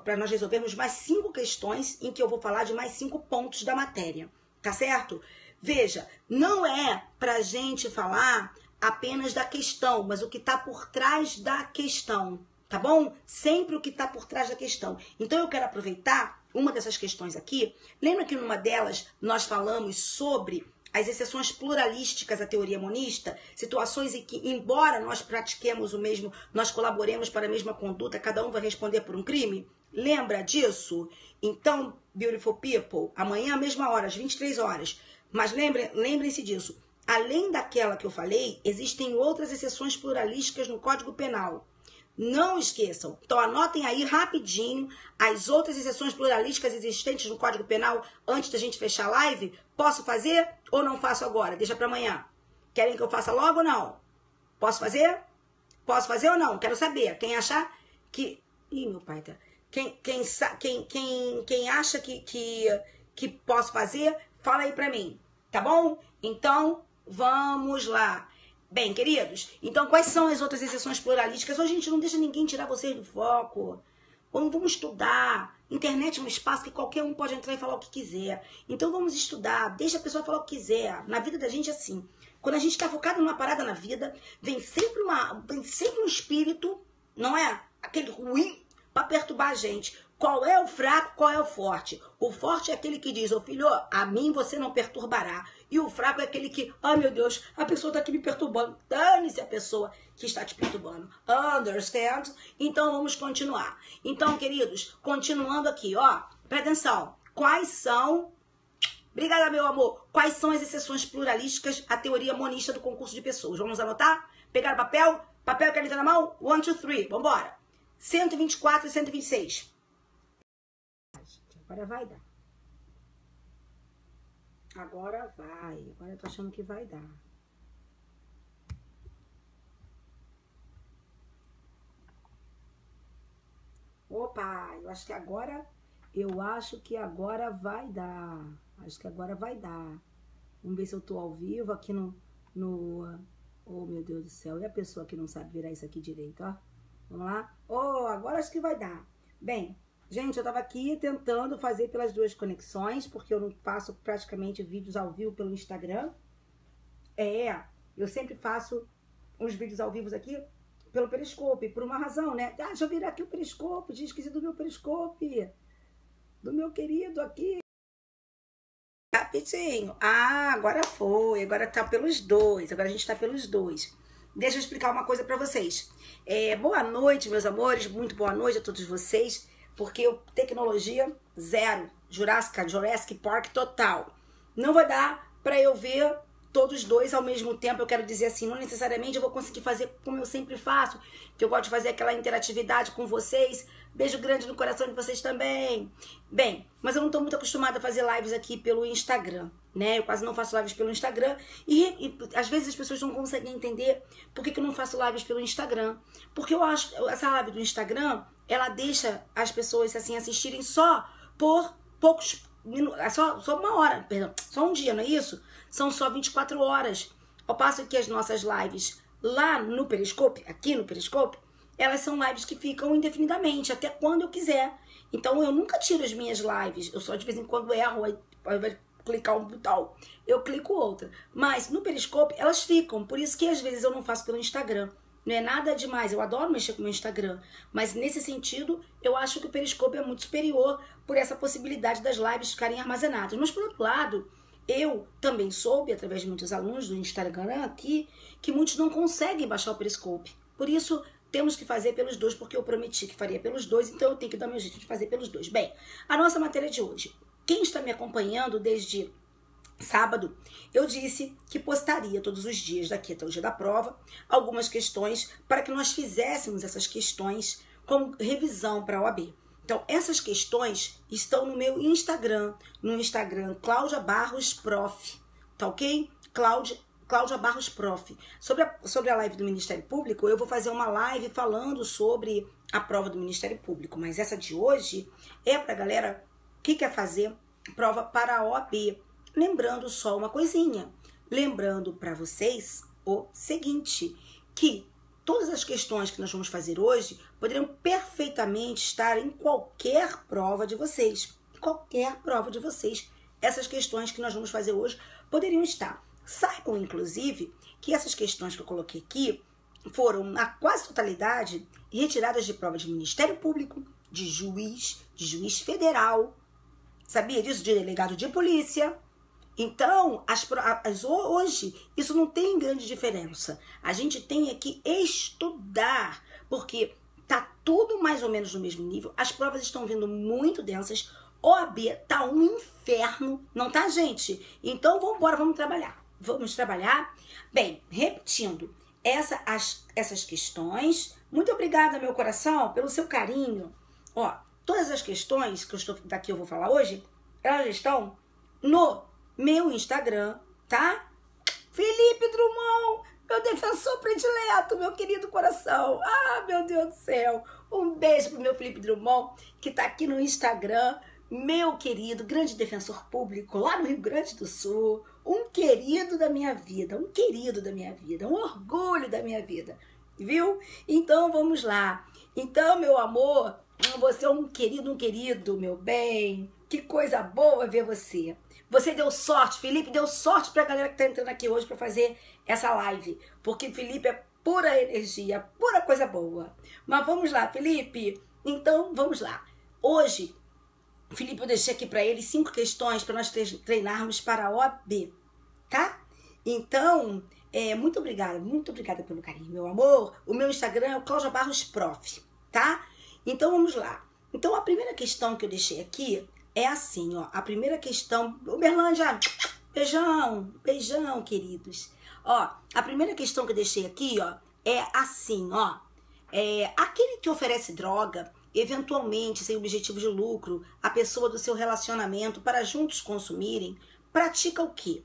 para nós resolvermos mais 5 questões, em que eu vou falar de mais 5 pontos da matéria. Tá certo? Veja, não é pra gente falar apenas da questão, mas o que está por trás da questão. Tá bom? Sempre o que está por trás da questão. Então, eu quero aproveitar uma dessas questões aqui. Lembra que numa delas nós falamos sobre as exceções pluralísticas à teoria monista? Situações em que, embora nós pratiquemos o mesmo, nós colaboremos para a mesma conduta, cada um vai responder por um crime? Lembra disso? Então, beautiful people, amanhã, mesma hora, às 23 horas. Mas lembrem-se disso. Além daquela que eu falei, existem outras exceções pluralísticas no Código Penal. Não esqueçam. Então, anotem aí rapidinho as outras exceções pluralísticas existentes no Código Penal antes da gente fechar a live. Posso fazer ou não faço agora? Deixa para amanhã. Querem que eu faça logo ou não? Posso fazer? Posso fazer ou não? Quero saber. Quem achar que... Ih, meu pai tá... Quem acha que posso fazer, fala aí para mim. Tá bom? Então, vamos lá. Bem, queridos, então quais são as outras exceções pluralísticas? Hoje a gente não deixa ninguém tirar vocês do foco. Vamos estudar. Internet é um espaço que qualquer um pode entrar e falar o que quiser. Então vamos estudar, deixa a pessoa falar o que quiser. Na vida da gente é assim. Quando a gente está focado numa parada na vida, vem sempre um espírito, não é? Aquele ruim para perturbar a gente. Qual é o fraco, qual é o forte? O forte é aquele que diz, ô filho, a mim você não perturbará. E o fraco é aquele que, ai meu Deus, a pessoa está aqui me perturbando. Dane-se a pessoa que está te perturbando. Understand? Então vamos continuar. Então, queridos, continuando aqui, ó, presta atenção. Quais são, obrigada meu amor, quais são as exceções pluralísticas à teoria monista do concurso de pessoas? Vamos anotar? Pegar papel? Papel e caneta na mão? 1, 2, 3, vambora. 124 e 126. Agora vai dar. Agora vai. Agora eu tô achando que vai dar. Opa, eu acho que agora vai dar. Acho que agora vai dar. Vamos ver se eu tô ao vivo aqui no Oh, meu Deus do céu. E a pessoa que não sabe virar isso aqui direito, ó? Vamos lá? Oh, agora acho que vai dar. Bem, gente, eu tava aqui tentando fazer pelas duas conexões, porque eu não faço praticamente vídeos ao vivo pelo Instagram. Eu sempre faço os vídeos ao vivo aqui pelo Periscope, por uma razão, né? Ah, deixa eu virar aqui o Periscope, tinha esquecido do meu Periscope. Do meu querido aqui. Rapidinho. Ah, agora foi. Agora tá pelos dois. Agora a gente tá pelos dois. Deixa eu explicar uma coisa pra vocês. Boa noite, meus amores. Muito boa noite a todos vocês. Porque tecnologia zero. Jurassic Park total. Não vai dar pra eu ver todos dois ao mesmo tempo. Eu quero dizer assim, não necessariamente eu vou conseguir fazer como eu sempre faço, que eu gosto de fazer aquela interatividade com vocês. Beijo grande no coração de vocês também. Bem, mas eu não tô muito acostumada a fazer lives aqui pelo Instagram, né? Eu quase não faço lives pelo Instagram e às vezes as pessoas não conseguem entender por que eu não faço lives pelo Instagram. Porque eu acho que essa live do Instagram, ela deixa as pessoas assim assistirem só por poucos minutos, só uma hora, perdão, só um dia, não é isso? São só 24 horas. Ao passo que as nossas lives lá no Periscope, aqui no Periscope, elas são lives que ficam indefinidamente, até quando eu quiser. Então eu nunca tiro as minhas lives, eu só de vez em quando erro, aí vai clicar um botão, eu clico outra. Mas no Periscope elas ficam, por isso que às vezes eu não faço pelo Instagram. Não é nada demais, eu adoro mexer com o meu Instagram, mas nesse sentido eu acho que o Periscope é muito superior por essa possibilidade das lives ficarem armazenadas. Mas por outro lado, eu também soube, através de muitos alunos do Instagram aqui, que muitos não conseguem baixar o Periscope. Por isso, temos que fazer pelos dois, porque eu prometi que faria pelos dois, então eu tenho que dar meu jeito de fazer pelos dois. Bem, a nossa matéria de hoje. Quem está me acompanhando desde sábado, eu disse que postaria todos os dias, daqui até o dia da prova, algumas questões para que nós fizéssemos essas questões como revisão para a OAB. Então, essas questões estão no meu Instagram, no Instagram Cláudia Barros Prof, tá ok? Cláudia Barros Prof. Sobre a live do Ministério Público, eu vou fazer uma live falando sobre a prova do Ministério Público, mas essa de hoje é para a galera que quer fazer prova para a OAB. Lembrando só uma coisinha, lembrando para vocês o seguinte, que todas as questões que nós vamos fazer hoje poderiam perfeitamente estar em qualquer prova de vocês. Qualquer prova de vocês. Essas questões que nós vamos fazer hoje poderiam estar. Saibam, inclusive, que essas questões que eu coloquei aqui foram, na quase totalidade, retiradas de prova de Ministério Público, de juiz federal, sabia disso? De delegado de polícia. Então, hoje, isso não tem grande diferença. A gente tem que estudar, porque tá tudo mais ou menos no mesmo nível. As provas estão vindo muito densas. OAB tá um inferno, não tá, gente? Então, vamos embora, vamos trabalhar. Vamos trabalhar. Bem, repetindo, essas questões. Muito obrigada, meu coração, pelo seu carinho. Ó, todas as questões que eu vou falar hoje, elas estão no meu Instagram, tá? Felipe Drummond, meu defensor predileto, meu querido coração. Ah, meu Deus do céu. Um beijo pro meu Felipe Drummond, que tá aqui no Instagram. Meu querido, grande defensor público lá no Rio Grande do Sul. Um querido da minha vida, um orgulho da minha vida, viu? Então, vamos lá. Então, meu amor, você é um querido, meu bem. Que coisa boa ver você. Você deu sorte, Felipe deu sorte pra galera que tá entrando aqui hoje pra fazer essa live. Porque Felipe é pura energia, pura coisa boa. Mas vamos lá, Felipe. Então, vamos lá. Hoje, Felipe, eu deixei aqui pra ele 5 questões pra nós treinarmos para a OAB, tá? Então, muito obrigada pelo carinho, meu amor. O meu Instagram é o Cláudia Barros Prof, tá? Então, vamos lá. Então, a primeira questão que eu deixei aqui é assim, ó. A primeira questão... Uberlândia, beijão, queridos. Ó, a primeira questão que eu deixei aqui, ó, é assim, ó. Aquele que oferece droga, eventualmente, sem objetivo de lucro, a pessoa do seu relacionamento para juntos consumirem, pratica o quê?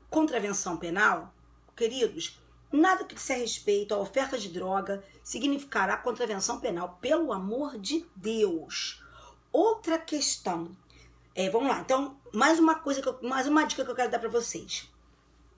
Contravenção penal? Queridos, nada que se respeito à oferta de droga significará contravenção penal, pelo amor de Deus. Outra questão. Vamos lá. Então, mais uma dica que eu quero dar para vocês.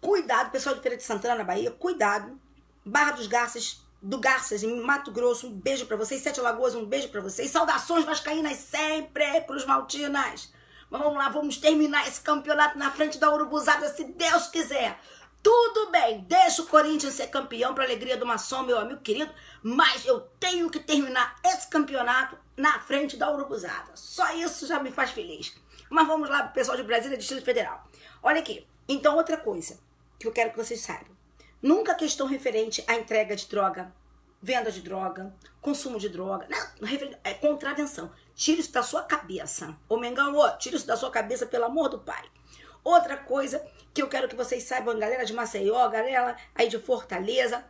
Cuidado, pessoal de Feira de Santana, na Bahia, cuidado Barra dos Garças, do Garças, em Mato Grosso, um beijo pra vocês. Sete Lagoas, um beijo pra vocês. Saudações vascaínas sempre, Cruz Maltinas. Vamos lá, vamos terminar esse campeonato na frente da Urubuzada, se Deus quiser. Tudo bem, deixa o Corinthians ser campeão para alegria do maçom, meu amigo querido, mas eu tenho que terminar esse campeonato na frente da Urubuzada. Só isso já me faz feliz. Mas vamos lá, pessoal de Brasília, Distrito Federal. Olha aqui, então outra coisa que eu quero que vocês saibam. Nunca questão referente à entrega de droga, venda de droga, consumo de droga, não, é contravenção. Tira isso da sua cabeça. Ô Mengão, tira isso da sua cabeça, pelo amor do pai. Outra coisa que eu quero que vocês saibam, galera de Maceió, galera aí de Fortaleza,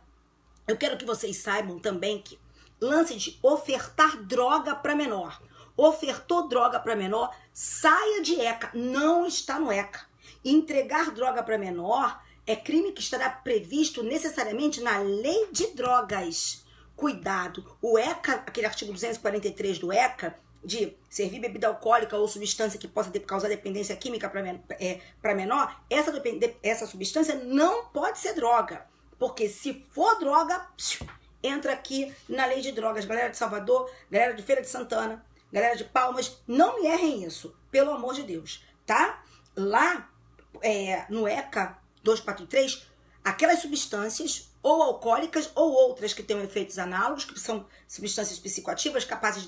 eu quero que vocês saibam também que lance de ofertar droga para menor. Ofertou droga para menor, saia de ECA, não está no ECA. Entregar droga para menor é crime que estará previsto necessariamente na lei de drogas. Cuidado, o ECA, aquele artigo 243 do ECA, de servir bebida alcoólica ou substância que possa causar dependência química para menor, essa substância não pode ser droga. Porque se for droga, entra aqui na lei de drogas. Galera de Salvador, galera de Feira de Santana, galera de Palmas, não me errem isso, pelo amor de Deus, tá? Lá no ECA 243, aquelas substâncias ou alcoólicas ou outras que tenham efeitos análogos, que são substâncias psicoativas capazes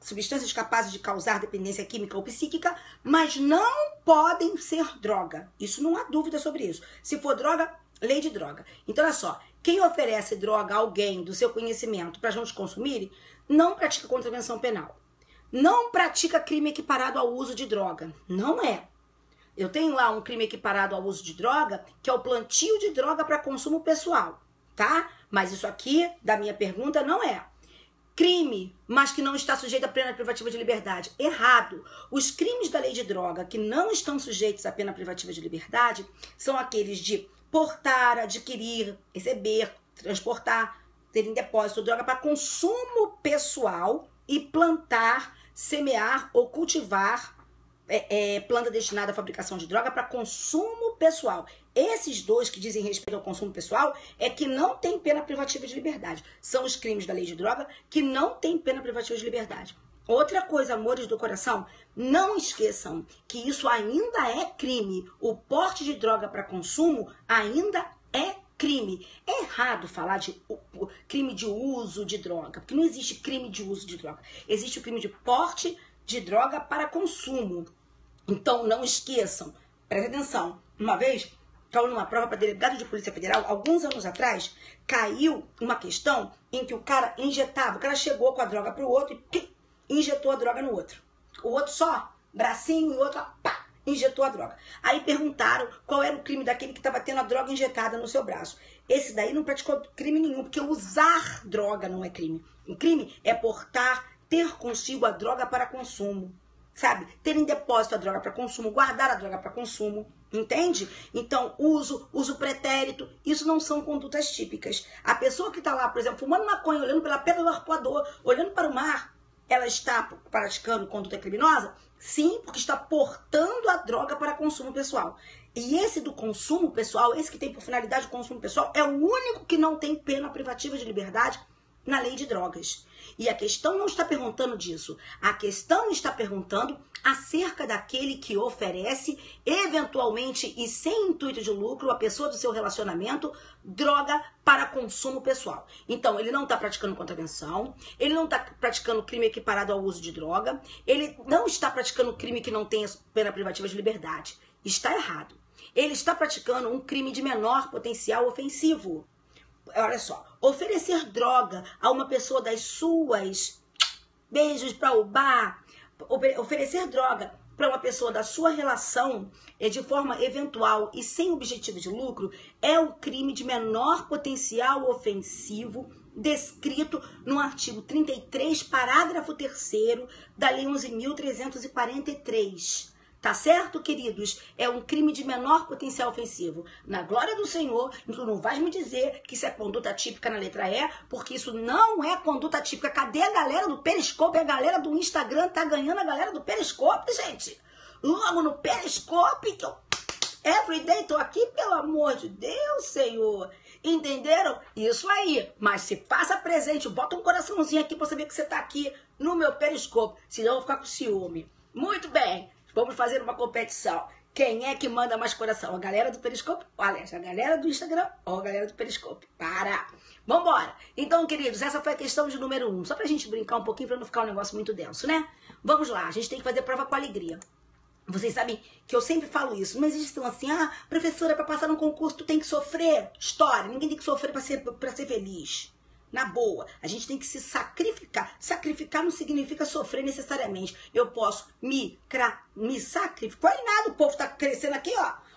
substâncias capazes de causar dependência química ou psíquica, mas não podem ser droga. Isso não há dúvida sobre isso. Se for droga, lei de droga. Então, olha só, quem oferece droga a alguém do seu conhecimento para juntos consumirem, não pratica contravenção penal. Não pratica crime equiparado ao uso de droga. Não é. Eu tenho lá um crime equiparado ao uso de droga, que é o plantio de droga para consumo pessoal, tá? Mas isso aqui, da minha pergunta, não é. Crime, mas que não está sujeito à pena privativa de liberdade. Errado. Os crimes da lei de droga que não estão sujeitos à pena privativa de liberdade são aqueles de portar, adquirir, receber, transportar, ter em depósito droga para consumo pessoal e plantar, semear ou cultivar planta destinada à fabricação de droga para consumo pessoal. Esses dois que dizem respeito ao consumo pessoal é que não tem pena privativa de liberdade. São os crimes da lei de droga que não tem pena privativa de liberdade. Outra coisa, amores do coração, não esqueçam que isso ainda é crime. O porte de droga para consumo ainda é crime. É errado falar de crime de uso de droga, porque não existe crime de uso de droga. Existe o crime de porte de droga para consumo. Então, não esqueçam, prestem atenção. Uma vez, estava numa prova para delegado de Polícia Federal, alguns anos atrás, caiu uma questão em que o cara injetava, o cara chegou com a droga para o outro e injetou a droga no outro. O outro só, bracinho, e o outro, pá, injetou a droga. Aí perguntaram qual era o crime daquele que estava tendo a droga injetada no seu braço. Esse daí não praticou crime nenhum, porque usar droga não é crime. O crime é portar, ter consigo a droga para consumo, sabe? Ter em depósito a droga para consumo, guardar a droga para consumo, entende? Então, uso pretérito, isso não são condutas típicas. A pessoa que está lá, por exemplo, fumando maconha, olhando pela pedra do arpoador, olhando para o mar, ela está praticando conduta criminosa? Sim, porque está portando a droga para consumo pessoal. E esse do consumo pessoal, esse que tem por finalidade o consumo pessoal, é o único que não tem pena privativa de liberdade na lei de drogas. E a questão não está perguntando disso. A questão está perguntando acerca daquele que oferece, eventualmente e sem intuito de lucro, a pessoa do seu relacionamento, droga para consumo pessoal. Então, ele não está praticando contravenção, ele não está praticando crime equiparado ao uso de droga, ele não está praticando crime que não tenha pena privativa de liberdade. Está errado. Ele está praticando um crime de menor potencial ofensivo. Olha só, oferecer droga a uma pessoa das suas, beijos para o bar, oferecer droga para uma pessoa da sua relação de forma eventual e sem objetivo de lucro é o crime de menor potencial ofensivo descrito no artigo 33, parágrafo 3º da Lei 11.343. Tá certo, queridos? É um crime de menor potencial ofensivo. Na glória do Senhor, tu não vais me dizer que isso é conduta típica na letra E, porque isso não é conduta típica. Cadê a galera do Periscope? A galera do Instagram tá ganhando a galera do Periscope, gente. Logo no Periscope, que eu everyday tô aqui, pelo amor de Deus, Senhor. Entenderam? Isso aí. Mas se faça presente, bota um coraçãozinho aqui pra você ver que você tá aqui no meu Periscope. Senão eu vou ficar com ciúme. Muito bem. Vamos fazer uma competição. Quem é que manda mais coração? A galera do Periscope? Olha, a galera do Instagram ou a galera do Periscope? Para! Vambora! Então, queridos, essa foi a questão de número 1. Só pra gente brincar um pouquinho, pra não ficar um negócio muito denso, né? Vamos lá, a gente tem que fazer prova com alegria. Vocês sabem que eu sempre falo isso. Não existe assim, professora, pra passar num concurso tu tem que sofrer. História, ninguém tem que sofrer pra ser feliz. Na boa, a gente tem que se sacrificar. Sacrificar não significa sofrer necessariamente. Eu posso me sacrificar. Olha nada, o povo tá crescendo aqui,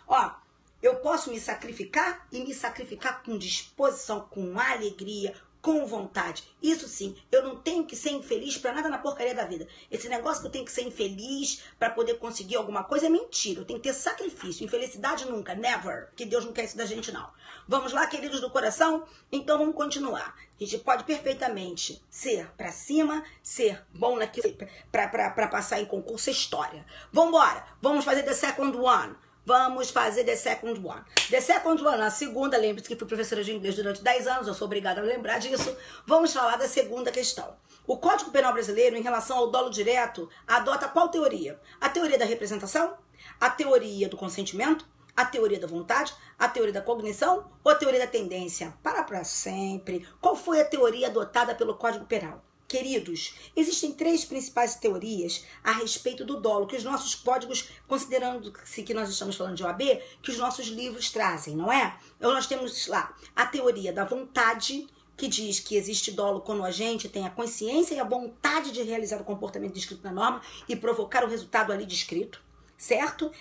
ó. Eu posso me sacrificar e me sacrificar com disposição, com alegria, com vontade. Isso sim, eu não tenho que ser infeliz pra nada na porcaria da vida. Esse negócio que eu tenho que ser infeliz pra poder conseguir alguma coisa é mentira. Eu tenho que ter sacrifício. Infelicidade nunca, never. Que Deus não quer isso da gente, não. Vamos lá, queridos do coração? Então vamos continuar. A gente pode perfeitamente ser pra cima, ser bom naquilo pra passar em concurso, é história. Vambora, vamos fazer the second one. Vamos fazer the second one. The second one, a segunda, lembre-se que fui professora de inglês durante 10 anos, eu sou obrigada a lembrar disso. Vamos falar da segunda questão. O Código Penal brasileiro, em relação ao dolo direto, adota qual teoria? A teoria da representação? A teoria do consentimento? A teoria da vontade? A teoria da cognição? Ou a teoria da tendência? Para sempre. Qual foi a teoria adotada pelo Código Penal? Queridos, existem 3 principais teorias a respeito do dolo, que os nossos códigos, considerando-se que nós estamos falando de OAB, que os nossos livros trazem, não é? Então nós temos lá a teoria da vontade, que diz que existe dolo quando a gente tem a consciência e a vontade de realizar o comportamento descrito na norma e provocar o resultado ali descrito, certo?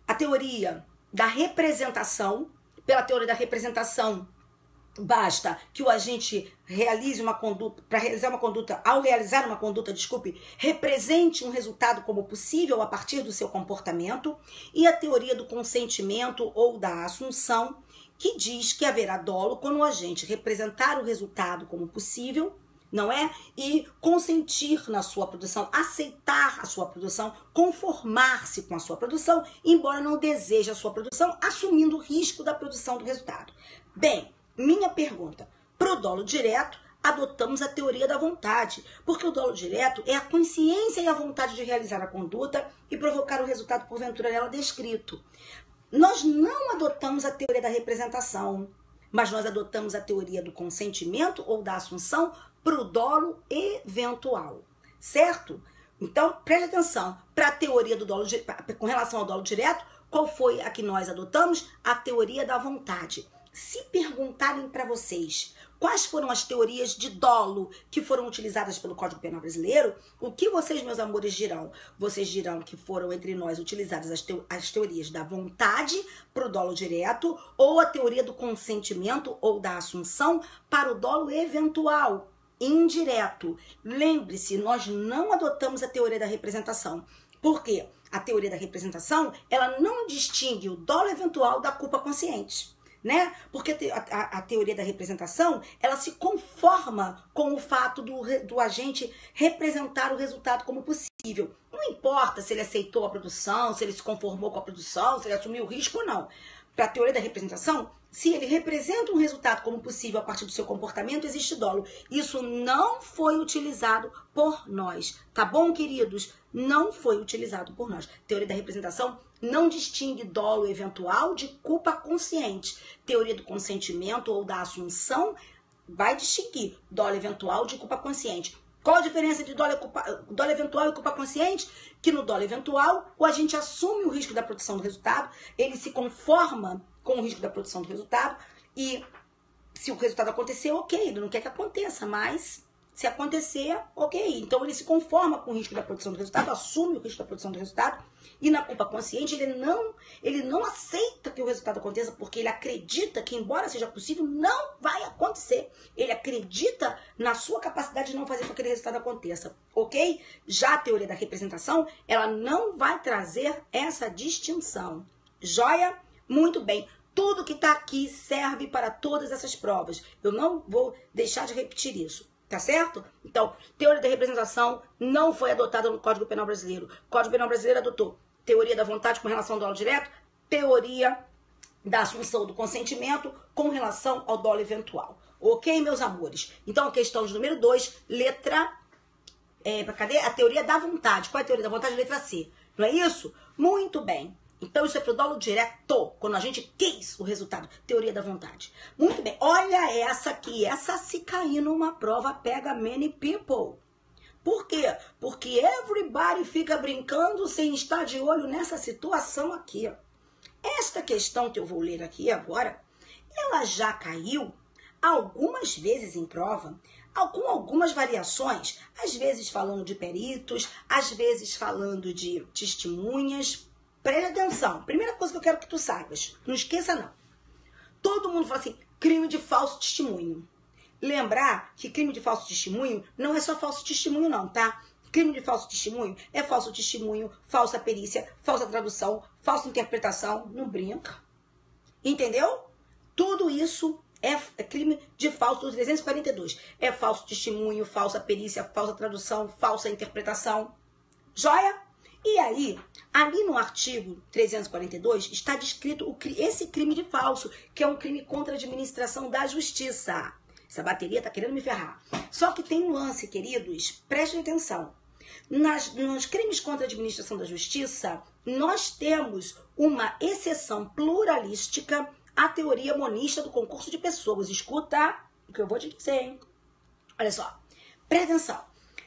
A teoria da representação. Pela teoria da representação, basta que o agente realize uma conduta, ao realizar uma conduta, represente um resultado como possível a partir do seu comportamento. E a teoria do consentimento ou da assunção, que diz que haverá dolo quando o agente representar o resultado como possível, não é? E consentir na sua produção, aceitar a sua produção, conformar-se com a sua produção, embora não deseje a sua produção, assumindo o risco da produção do resultado. Bem, minha pergunta, pro dolo direto, adotamos a teoria da vontade, porque o dolo direto é a consciência e a vontade de realizar a conduta e provocar o resultado porventura nela descrito. Nós não adotamos a teoria da representação, mas nós adotamos a teoria do consentimento ou da assunção pro dolo eventual, certo? Então, preste atenção, para a teoria do dolo, com relação ao dolo direto, qual foi a que nós adotamos? A teoria da vontade. Se perguntarem para vocês quais foram as teorias de dolo que foram utilizadas pelo Código Penal brasileiro, o que vocês, meus amores, dirão? Vocês dirão que foram entre nós utilizadas as teorias da vontade para o dolo direto ou a teoria do consentimento ou da assunção para o dolo eventual, indireto. Lembre-se, nós não adotamos a teoria da representação. Por quê? A teoria da representação, ela não distingue o dolo eventual da culpa consciente, né? Porque a teoria da representação, ela se conforma com o fato do agente representar o resultado como possível. Não importa se ele aceitou a produção, se ele se conformou com a produção, se ele assumiu o risco ou não. Para a teoria da representação, se ele representa um resultado como possível a partir do seu comportamento, existe dolo. Isso não foi utilizado por nós, tá bom, queridos? Não foi utilizado por nós. Teoria da representação não distingue dolo eventual de culpa consciente. Teoria do consentimento ou da assunção vai distinguir dolo eventual de culpa consciente. Qual a diferença entre dolo eventual e culpa consciente? Que no dolo eventual, o agente assume o risco da produção do resultado, ele se conforma com o risco da produção do resultado e se o resultado acontecer, ok, ele não quer que aconteça, mas se acontecer, ok. Então ele se conforma com o risco da produção do resultado, assume o risco da produção do resultado e na culpa consciente ele não aceita que o resultado aconteça porque ele acredita que, embora seja possível, não vai acontecer. Ele acredita na sua capacidade de não fazer com que aquele resultado aconteça, ok? Já a teoria da representação, ela não vai trazer essa distinção. Joia? Muito bem. Tudo que está aqui serve para todas essas provas. Eu não vou deixar de repetir isso. Tá certo? Então, teoria da representação não foi adotada no Código Penal brasileiro. O Código Penal brasileiro adotou teoria da vontade com relação ao dolo direto, teoria da assunção do consentimento com relação ao dolo eventual. Ok, meus amores? Então, a questão de número 2, letra... cadê? A teoria da vontade. Qual é a teoria da vontade? Letra C. Não é isso? Muito bem. Então, isso é pro dolo direto, quando a gente quis o resultado. Teoria da vontade. Muito bem. Olha essa aqui. Essa, se cair numa prova, pega many people. Por quê? Porque everybody fica brincando sem estar de olho nessa situação aqui. Esta questão que eu vou ler aqui agora, ela já caiu algumas vezes em prova, com algumas variações, às vezes falando de peritos, às vezes falando de testemunhas. Presta atenção. Primeira coisa que eu quero que tu saibas, não esqueça não. Todo mundo fala assim, crime de falso testemunho. Lembrar que crime de falso testemunho não é só falso testemunho não, tá? Crime de falso testemunho é falso testemunho, falsa perícia, falsa tradução, falsa interpretação, não brinca. Entendeu? Tudo isso é crime de falso do 342. É falso testemunho, falsa perícia, falsa tradução, falsa interpretação. Joia? E aí, ali no artigo 342, está descrito esse crime de falso, que é um crime contra a administração da justiça. Essa bateria tá querendo me ferrar. Só que tem um lance, queridos, prestem atenção. Nos crimes contra a administração da justiça, nós temos uma exceção pluralística à teoria monista do concurso de pessoas. Escuta o que eu vou te dizer, hein? Olha só, presta atenção.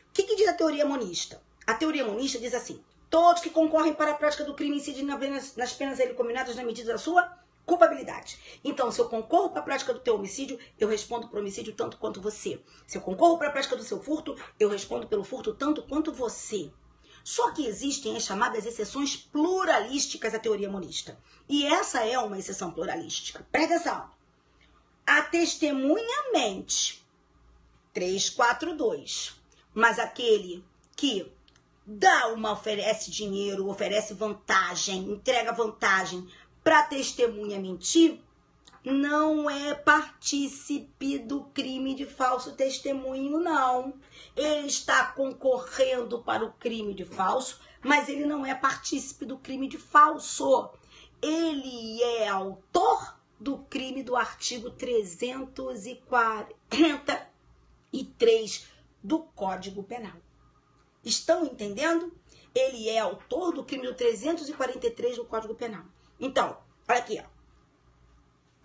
O que diz a teoria monista? A teoria monista diz assim, todos que concorrem para a prática do crime incidem nas penas a ele combinadas na medida da sua culpabilidade. Então, se eu concorro para a prática do teu homicídio, eu respondo por homicídio tanto quanto você. Se eu concorro para a prática do seu furto, eu respondo pelo furto tanto quanto você. Só que existem as chamadas exceções pluralísticas à teoria monista. E essa é uma exceção pluralística. Presta atenção. A testemunha mente. 342. Mas aquele que oferece dinheiro, oferece vantagem, entrega vantagem para a testemunha mentir, não é partícipe do crime de falso testemunho, não. Ele está concorrendo para o crime de falso, mas ele não é partícipe do crime de falso. Ele é autor do crime do artigo 343 do Código Penal. Estão entendendo? Ele é autor do crime do 343 do Código Penal. Então, olha aqui, ó.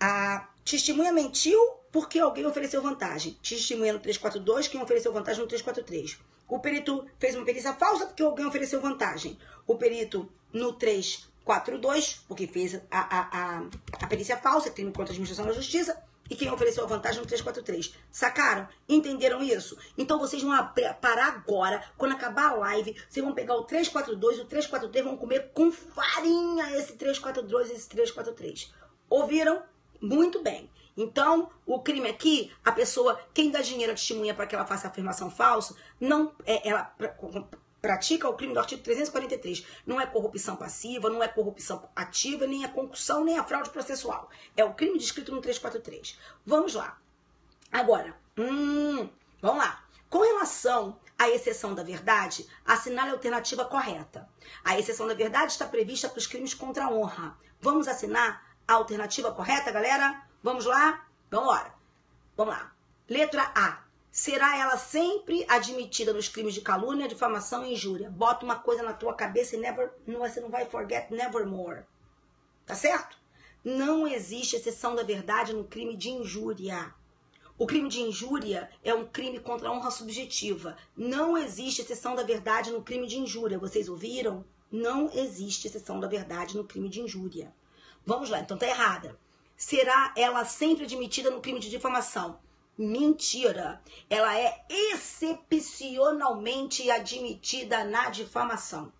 A testemunha mentiu porque alguém ofereceu vantagem. Testemunha no 342, quem ofereceu vantagem no 343. O perito fez uma perícia falsa porque alguém ofereceu vantagem. O perito no 342, porque fez a perícia falsa, crime contra a administração da justiça. E quem ofereceu a vantagem no 343. Sacaram? Entenderam isso? Então vocês vão parar agora, quando acabar a live, vocês vão pegar o 342 e o 343 vão comer com farinha esse 342 e esse 343. Ouviram? Muito bem. Então, o crime aqui, a pessoa, quem dá dinheiro à testemunha para que ela faça a afirmação falsa, ela pratica o crime do artigo 343. Não é corrupção passiva, não é corrupção ativa, nem a concussão, nem a fraude processual. É o crime descrito no 343. Vamos lá. Agora, vamos lá. Com relação à exceção da verdade, assinale a alternativa correta. A exceção da verdade está prevista para os crimes contra a honra. Vamos assinar a alternativa correta, galera? Vamos lá? Vamos lá. Letra A. Será ela sempre admitida nos crimes de calúnia, difamação e injúria. Bota uma coisa na tua cabeça e você não vai forget nevermore. Tá certo? Não existe exceção da verdade no crime de injúria. O crime de injúria é um crime contra a honra subjetiva. Não existe exceção da verdade no crime de injúria. Vocês ouviram? Não existe exceção da verdade no crime de injúria. Vamos lá, então tá errada. Será ela sempre admitida no crime de difamação? Mentira. Ela é excepcionalmente admitida na difamação.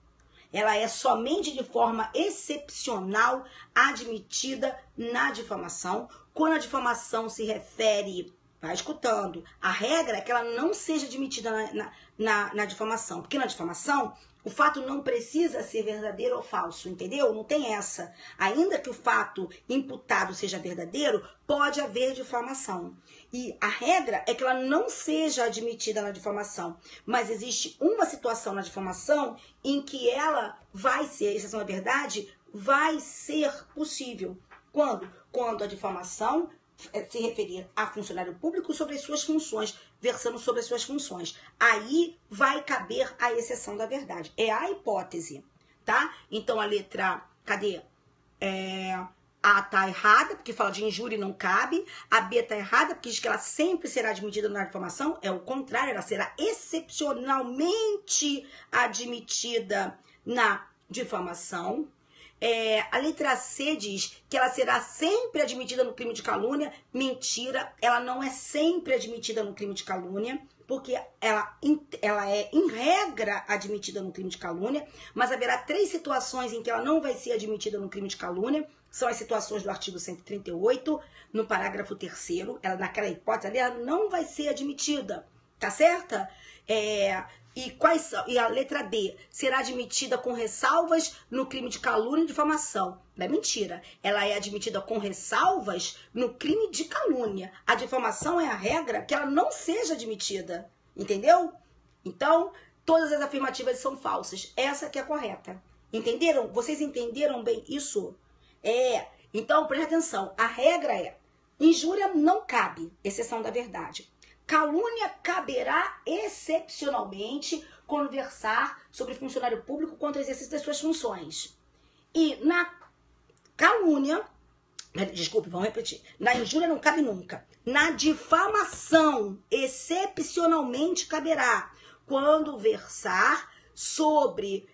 Ela é somente de forma excepcional admitida na difamação. Quando a difamação se refere, vai escutando, a regra é que ela não seja admitida na difamação. Porque na difamação, o fato não precisa ser verdadeiro ou falso, entendeu? Não tem essa. Ainda que o fato imputado seja verdadeiro, pode haver difamação. E a regra é que ela não seja admitida na difamação. Mas existe uma situação na difamação em que ela vai ser, exceção à verdade, vai ser possível. Quando? Quando a difamação se referir a funcionário público sobre as suas funções, versando sobre as suas funções. Aí vai caber a exceção da verdade. É a hipótese, tá? Então a letra, cadê? A tá errada, porque fala de injúria e não cabe. A B tá errada, porque diz que ela sempre será admitida na difamação. É o contrário, ela será excepcionalmente admitida na difamação. A letra C diz que ela será sempre admitida no crime de calúnia. Mentira, ela não é sempre admitida no crime de calúnia, porque ela é, em regra, admitida no crime de calúnia, mas haverá 3 situações em que ela não vai ser admitida no crime de calúnia. São as situações do artigo 138, no parágrafo 3º. Ela, naquela hipótese ali, ela não vai ser admitida, tá certa? E quais são? E a letra D, será admitida com ressalvas no crime de calúnia e difamação. Não é mentira. Ela é admitida com ressalvas no crime de calúnia. A difamação é a regra que ela não seja admitida. Entendeu? Então, todas as afirmativas são falsas. Essa que é a correta. Entenderam? Vocês entenderam bem isso? Então, preste atenção. A regra é: injúria não cabe, exceção da verdade. Calúnia caberá excepcionalmente quando versar sobre funcionário público quanto ao exercício das suas funções. E na calúnia, desculpe, vamos repetir. Na injúria não cabe nunca. Na difamação, excepcionalmente caberá quando versar sobre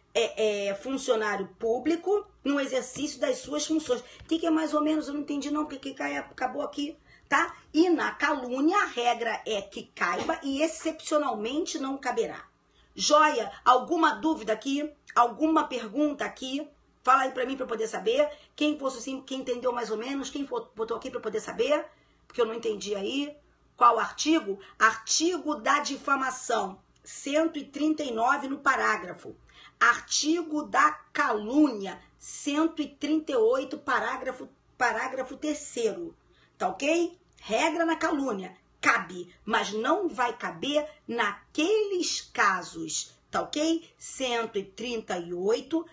funcionário público no exercício das suas funções. O que é mais ou menos? Eu não entendi não, porque acabou aqui. Tá? E na calúnia, a regra é que caiba e excepcionalmente não caberá. Joia? Alguma dúvida aqui? Alguma pergunta aqui? Fala aí pra mim pra eu poder saber. Quem fosse assim, quem entendeu mais ou menos, quem botou aqui pra eu poder saber, porque eu não entendi aí. Qual artigo? Artigo da difamação, 139 no parágrafo. Artigo da calúnia, 138, parágrafo 3º. Tá ok? Regra na calúnia, cabe, mas não vai caber naqueles casos. Tá ok? 138,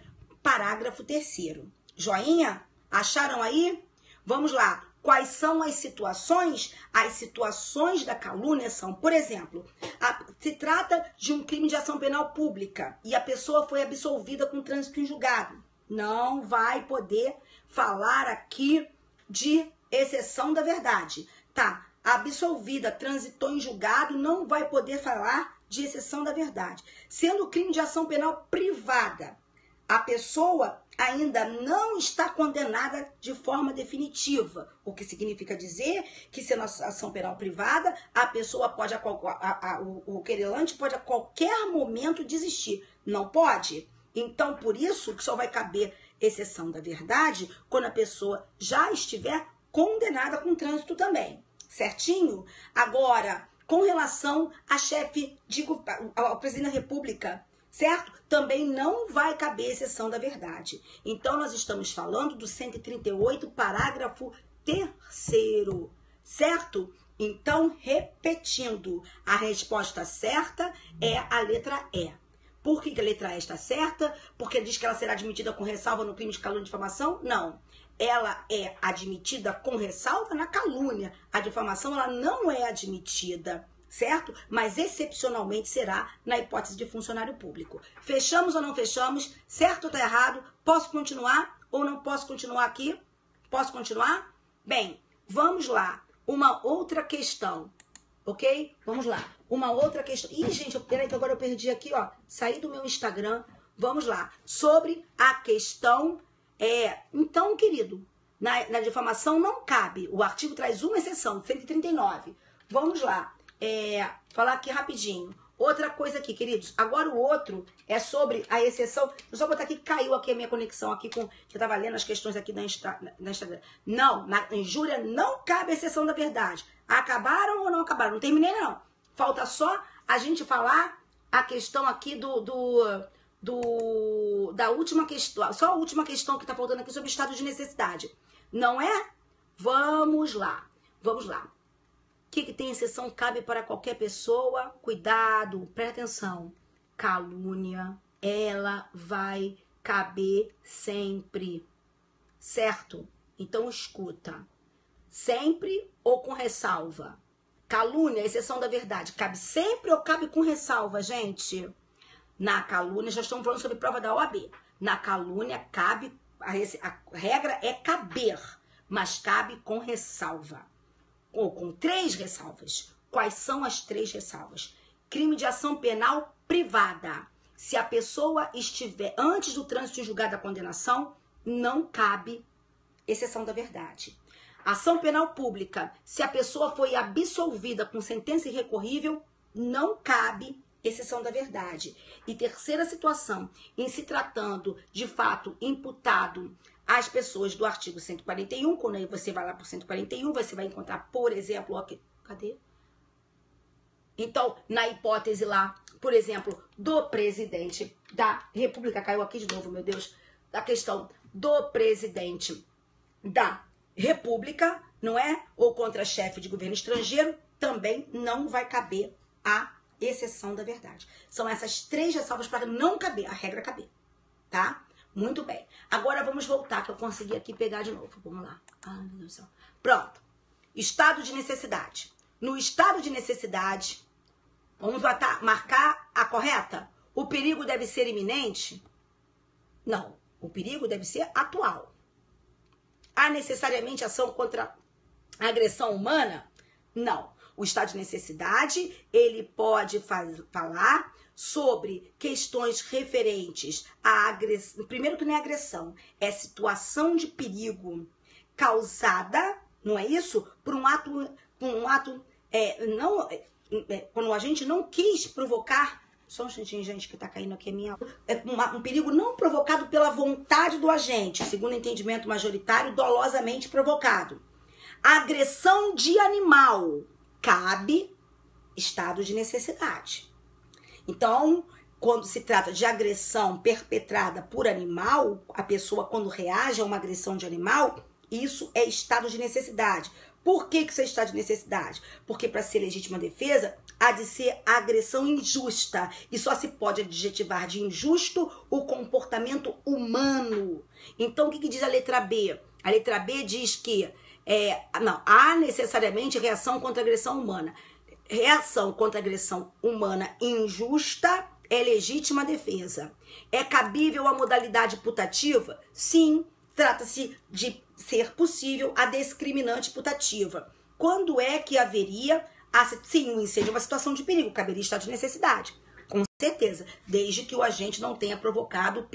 parágrafo 3º. Joinha? Acharam aí? Vamos lá. Quais são as situações? As situações da calúnia são, por exemplo, se trata de um crime de ação penal pública e a pessoa foi absolvida com trânsito em julgado. Não vai poder falar aqui de exceção da verdade. Tá, absolvida, transitou em julgado, não vai poder falar de exceção da verdade. Sendo crime de ação penal privada, a pessoa ainda não está condenada de forma definitiva, o que significa dizer que, sendo ação penal privada, a pessoa pode, o querelante pode a qualquer momento desistir. Não pode? Então, por isso que só vai caber exceção da verdade quando a pessoa já estiver condenada com trânsito também, certinho? Agora, com relação a chefe, ao presidente da República, certo? Também não vai caber exceção da verdade. Então, nós estamos falando do 138, parágrafo 3º, certo? Então, repetindo, a resposta certa é a letra E. Por que a letra E está certa? Porque diz que ela será admitida com ressalva no crime de calúnia e difamação? Não. Ela é admitida com ressalva na calúnia. A difamação, ela não é admitida, certo? Mas excepcionalmente será na hipótese de funcionário público. Fechamos ou não fechamos? Certo ou tá errado? Posso continuar ou não posso continuar aqui? Posso continuar? Bem, vamos lá. Uma outra questão, ok? Vamos lá. Uma outra questão. Ih, gente, peraí que agora eu perdi aqui, ó. Saí do meu Instagram. Vamos lá. Sobre a questão... Então, querido, na difamação não cabe. O artigo traz uma exceção, 139. Vamos lá. Falar aqui rapidinho. Outra coisa aqui, queridos. Agora o outro é sobre a exceção. Deixa eu só botar aqui, caiu aqui a minha conexão aqui com... Eu estava lendo as questões aqui da Instagram. Não, na injúria não cabe a exceção da verdade. Acabaram ou não acabaram? Não terminei, não. Falta só a gente falar a questão aqui da última questão, só a última questão que está faltando aqui sobre o estado de necessidade. Não é? Vamos lá. Vamos lá. O que tem exceção cabe para qualquer pessoa? Cuidado, presta atenção. Calúnia, ela vai caber sempre. Certo? Então, escuta. Sempre ou com ressalva? Calúnia, exceção da verdade. Cabe sempre ou cabe com ressalva, gente? Na calúnia, já estamos falando sobre prova da OAB. Na calúnia, cabe, a regra é caber, mas cabe com ressalva. Ou com 3 ressalvas. Quais são as 3 ressalvas? Crime de ação penal privada. Se a pessoa estiver antes do trânsito em julgado da condenação, não cabe exceção da verdade. Ação penal pública. Se a pessoa foi absolvida com sentença irrecorrível, não cabe exceção da verdade. E terceira situação, em se tratando de fato imputado às pessoas do artigo 141, quando aí você vai lá para o 141, você vai encontrar, por exemplo, ó, cadê? Então, na hipótese lá, por exemplo, do presidente da República, caiu aqui de novo, meu Deus, da questão do presidente da República, não é? Ou contra chefe de governo estrangeiro, também não vai caber a exceção da verdade. São essas 3 ressalvas para não caber, a regra caber, tá? Muito bem. Agora vamos voltar, que eu consegui aqui pegar de novo. Vamos lá. Ai, meu Deus do céu. Pronto. Estado de necessidade. No estado de necessidade, vamos marcar a correta? O perigo deve ser iminente? Não. O perigo deve ser atual. Há necessariamente ação contra a agressão humana? Não. O estado de necessidade, ele pode falar sobre questões referentes à agressão. Primeiro que não é agressão, é situação de perigo causada, não é isso? Por um ato quando a gente não quis provocar. Só um instantinho, gente, que tá caindo aqui a minha... um perigo não provocado pela vontade do agente, segundo o entendimento majoritário, dolosamente provocado. Agressão de animal, cabe estado de necessidade. Então, quando se trata de agressão perpetrada por animal, a pessoa quando reage a uma agressão de animal, isso é estado de necessidade. Por que isso é estado de necessidade? Porque para ser legítima defesa, há de ser agressão injusta. E só se pode adjetivar de injusto o comportamento humano. Então, o que diz a letra B? A letra B diz que não há necessariamente reação contra agressão humana. Reação contra agressão humana injusta é legítima defesa. É cabível a modalidade putativa? Sim, trata-se de ser possível a discriminante putativa. Quando é que haveria... Sim, o incêndio é uma situação de perigo, caberia estado de necessidade. Com certeza, desde que o agente não tenha provocado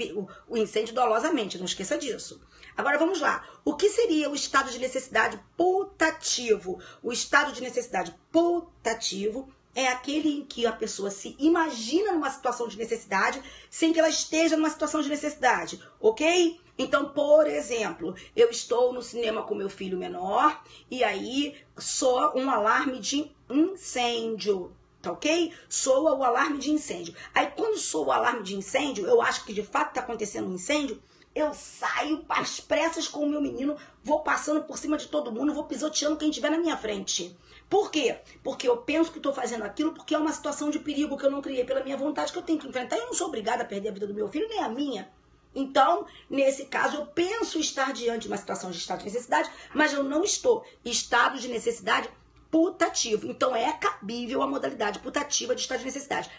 o incêndio dolosamente, não esqueça disso. Agora vamos lá. O que seria o estado de necessidade putativo? O estado de necessidade putativo é aquele em que a pessoa se imagina numa situação de necessidade sem que ela esteja numa situação de necessidade, ok? Então, por exemplo, eu estou no cinema com meu filho menor e aí soa um alarme de incêndio, tá ok? Soa o alarme de incêndio. Aí quando soa o alarme de incêndio, eu acho que de fato está acontecendo um incêndio, eu saio às pressas com o meu menino, vou passando por cima de todo mundo, vou pisoteando quem estiver na minha frente. Por quê? Porque eu penso que estou fazendo aquilo porque é uma situação de perigo que eu não criei pela minha vontade, que eu tenho que enfrentar. Eu não sou obrigada a perder a vida do meu filho, nem a minha. Então, nesse caso, eu penso estar diante de uma situação de estado de necessidade, mas eu não estou. Estado de necessidade putativo. Então, é cabível a modalidade putativa de estado de necessidade.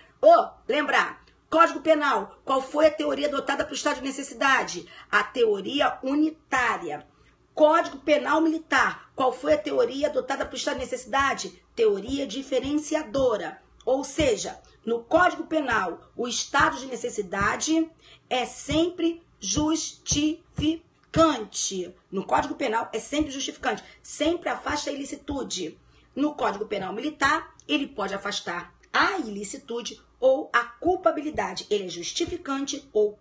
Lembrar, Código Penal, qual foi a teoria adotada para o estado de necessidade? A teoria unitária. Código Penal Militar, qual foi a teoria adotada para o estado de necessidade? Teoria diferenciadora. Ou seja, no Código Penal, o estado de necessidade é sempre justificante. No Código Penal é sempre justificante. Sempre afasta a ilicitude. No Código Penal Militar, ele pode afastar a ilicitude ou a culpabilidade. Ele é justificante ou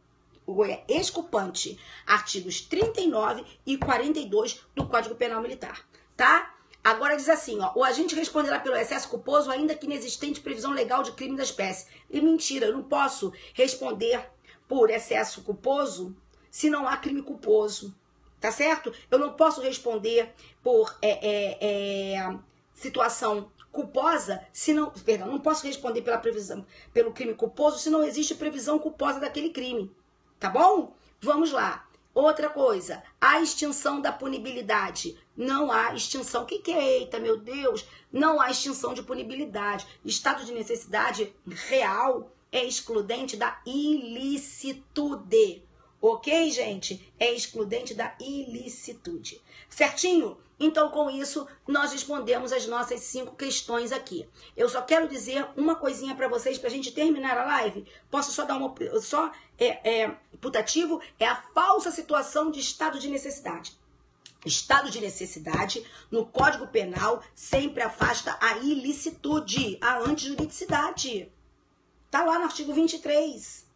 é exculpante. Artigos 39 e 42 do Código Penal Militar. Tá? Agora diz assim, ó, o agente responderá pelo excesso culposo ainda que inexistente previsão legal de crime da espécie. E mentira, eu não posso responder por excesso culposo se não há crime culposo, tá certo? Eu não posso responder por situação culposa, se não, perdão, não posso responder pela previsão, pelo crime culposo se não existe previsão culposa daquele crime, tá bom? Vamos lá. Outra coisa, a extinção da punibilidade. Não há extinção. O que é? Eita, meu Deus! Não há extinção de punibilidade. Estado de necessidade real é excludente da ilicitude. Ok, gente? É excludente da ilicitude. Certinho? Então, com isso, nós respondemos as nossas 5 questões aqui. Eu só quero dizer uma coisinha para vocês, para a gente terminar a live. Posso só dar uma... putativo é a falsa situação de estado de necessidade. Estado de necessidade, no Código Penal, sempre afasta a ilicitude, a antijuridicidade. Tá lá no artigo 23.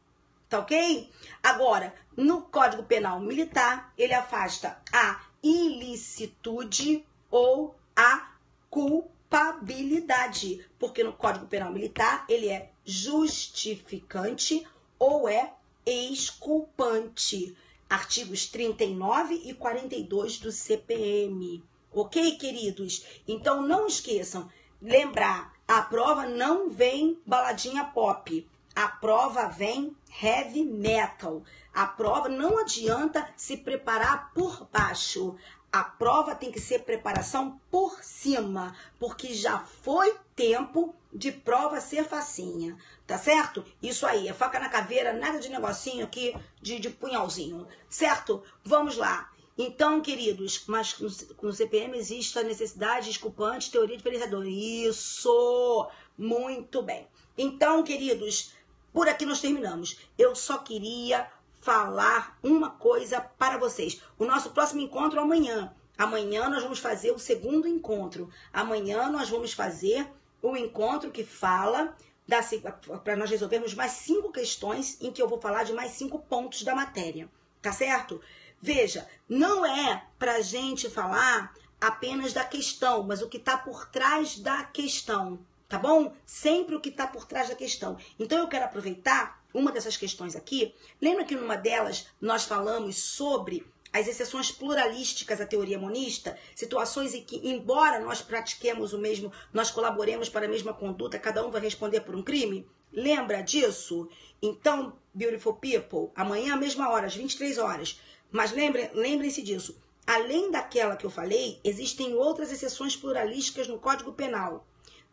Tá ok? Agora, no Código Penal Militar, ele afasta a ilicitude ou a culpabilidade. Porque no Código Penal Militar, ele é justificante ou é exculpante. Artigos 39 e 42 do CPM. Ok, queridos? Então, não esqueçam, lembrar, a prova não vem baladinha pop. A prova vem heavy metal. A prova não adianta se preparar por baixo. A prova tem que ser preparação por cima, porque já foi tempo de prova ser facinha, tá certo? Isso aí, é faca na caveira, nada de negocinho aqui de punhalzinho, certo? Vamos lá. Então, queridos, mas no CPM existe a necessidade desculpante, teoria diferenciadora. Isso! Muito bem. Então, queridos, por aqui nós terminamos. Eu só queria falar uma coisa para vocês. O nosso próximo encontro é amanhã. Amanhã nós vamos fazer o segundo encontro. Amanhã nós vamos fazer o encontro que fala, para nós resolvermos mais 5 questões, em que eu vou falar de mais 5 pontos da matéria. Tá certo? Veja, não é pra gente falar apenas da questão, mas o que está por trás da questão. Tá bom? Sempre o que está por trás da questão. Então, eu quero aproveitar uma dessas questões aqui. Lembra que numa delas nós falamos sobre as exceções pluralísticas à teoria monista? Situações em que, embora nós pratiquemos o mesmo, nós colaboremos para a mesma conduta, cada um vai responder por um crime? Lembra disso? Então, beautiful people, amanhã, mesma hora, às 23 horas. Mas lembrem-se disso. Além daquela que eu falei, existem outras exceções pluralísticas no Código Penal.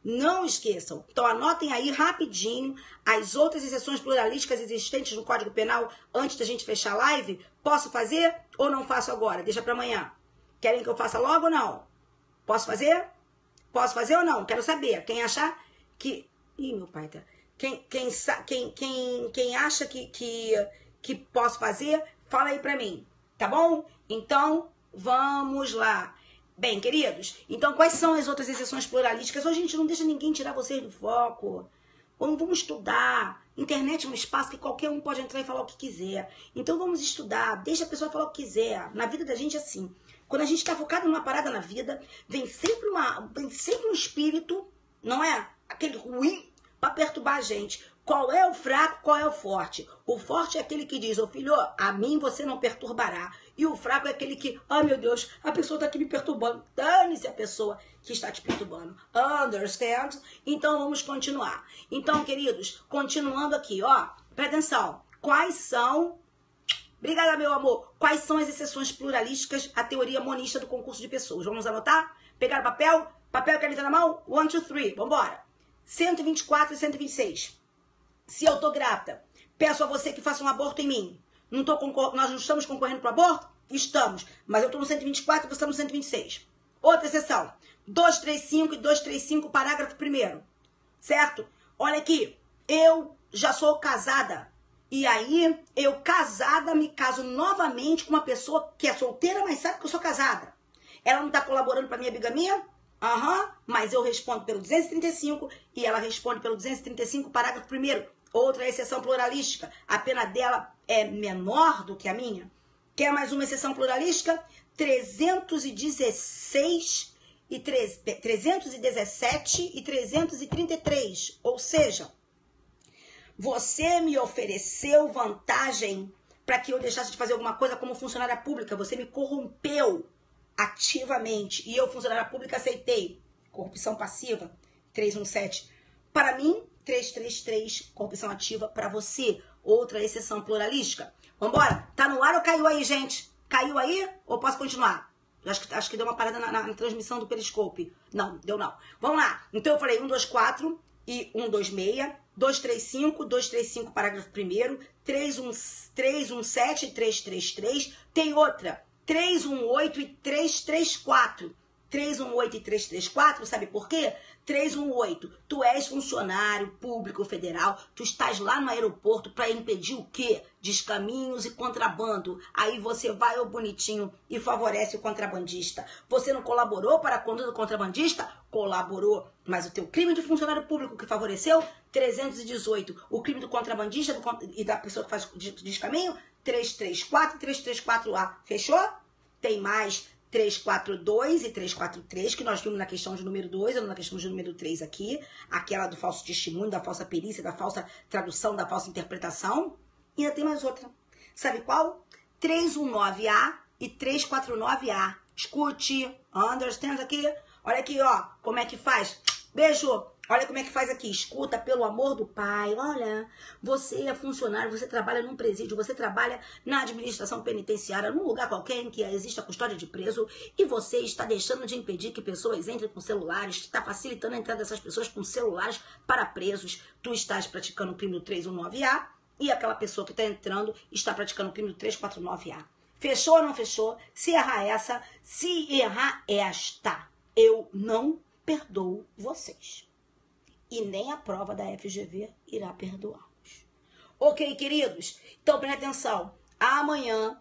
Não esqueçam. Então, anotem aí rapidinho as outras exceções pluralísticas existentes no Código Penal antes da gente fechar a live. Posso fazer ou não faço agora? Deixa para amanhã. Querem que eu faça logo ou não? Posso fazer? Posso fazer ou não? Quero saber. Quem achar que... Ih, meu pai tá... Quem acha que posso fazer, fala aí para mim. Tá bom? Então, vamos lá. Bem, queridos, então quais são as outras exceções pluralísticas? Hoje a gente não deixa ninguém tirar vocês do foco. Vamos estudar. Internet é um espaço que qualquer um pode entrar e falar o que quiser. Então vamos estudar, deixa a pessoa falar o que quiser. Na vida da gente é assim. Quando a gente está focado numa parada na vida, vem sempre um espírito, não é? Aquele ruim para perturbar a gente. Qual é o fraco, qual é o forte? O forte é aquele que diz, ô filho, a mim você não perturbará. E o fraco é aquele que, ai meu Deus, a pessoa está aqui me perturbando. Dane-se a pessoa que está te perturbando. Understand? Então vamos continuar. Então, queridos, continuando aqui, ó, presta atenção. Quais são, obrigada meu amor, quais são as exceções pluralísticas à teoria monista do concurso de pessoas? Vamos anotar? Pegar papel? Papel e caneta na mão? 1, 2, 3, vambora. 124 e 126. Se eu tô grávida, peço a você que faça um aborto em mim. Nós não estamos concorrendo para o aborto? Estamos. Mas eu estou no 124 e você está no 126. Outra exceção. 235 e 235, parágrafo 1º. Certo? Olha aqui. Eu já sou casada. E aí, eu casada, me caso novamente com uma pessoa que é solteira, mas sabe que eu sou casada. Ela não está colaborando para minha bigamia? Mas eu respondo pelo 235 e ela responde pelo 235, parágrafo 1º. Outra exceção pluralística, a pena dela é menor do que a minha. Quer mais uma exceção pluralística? 316 e 317 e 333. Ou seja, você me ofereceu vantagem para que eu deixasse de fazer alguma coisa como funcionária pública. Você me corrompeu ativamente. E eu, funcionária pública, aceitei. Corrupção passiva, 317. Para mim, 333, corrupção ativa para você. outra exceção pluralística. Vambora? Tá no ar ou caiu aí, gente? Caiu aí ou posso continuar? Acho que deu uma parada na transmissão do Periscope. Não, deu não. Vamos lá. Então eu falei 1, 2, 4 e 1, 2, 6, 2, 3, 5, 2, 3, 5, parágrafo 1º, 3, 1, 7, 3, 3, 3. Tem outra, 3, 1, 8 e 3, 3, 4. 3, 1, 8 e 3, 3, 4, sabe por quê? 3, 1, 8, tu és funcionário público federal, tu estás lá no aeroporto para impedir o quê? Descaminhos e contrabando. Aí você vai, ô bonitinho, e favorece o contrabandista. Você não colaborou para a conduta do contrabandista? Colaborou. Mas o teu crime de funcionário público que favoreceu? 318. O crime do contrabandista e da pessoa que faz descaminho? 334 e 334A. Fechou? Tem mais 342 e 343, que nós vimos na questão de número 2, ou na questão de número 3 aqui, aquela do falso testemunho, da falsa perícia, da falsa tradução, da falsa interpretação. E ainda tem mais outra. Sabe qual? 319A e 349A. Escute, understand aqui? Olha aqui, ó, como é que faz. Beijo! Olha como é que faz aqui. Escuta, pelo amor do pai. Olha, você é funcionário, você trabalha num presídio, você trabalha na administração penitenciária, num lugar qualquer em que existe a custódia de preso, e você está deixando de impedir que pessoas entrem com celulares, está facilitando a entrada dessas pessoas com celulares para presos. Tu estás praticando o crime do 319A e aquela pessoa que está entrando está praticando o crime do 349A. Fechou ou não fechou? Se errar essa, se errar esta, eu não perdoo vocês. E nem a prova da FGV irá perdoá-los. Ok, queridos? Então, preste atenção. Amanhã,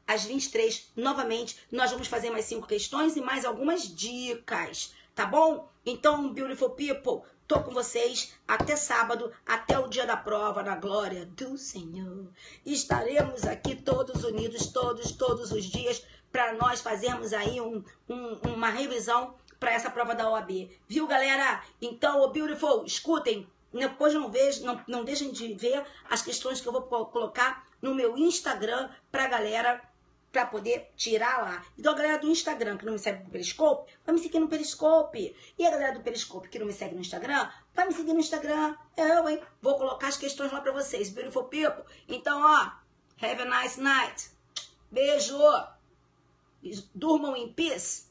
às 23, novamente, nós vamos fazer mais 5 questões e mais algumas dicas, tá bom? Então, beautiful people, tô com vocês até sábado, até o dia da prova, na glória do Senhor. Estaremos aqui todos unidos, todos os dias, para nós fazermos aí uma revisão para essa prova da OAB. Viu, galera? Então, o beautiful, escutem. Depois não deixem de ver as questões que eu vou colocar no meu Instagram pra galera, pra poder tirar lá. Então, a galera do Instagram que não me segue no Periscope, vai me seguir no Periscope. E a galera do Periscope que não me segue no Instagram, vai me seguir no Instagram. Eu vou colocar as questões lá pra vocês. Beautiful people. Então, ó, have a nice night. Beijo. Durmam em peace.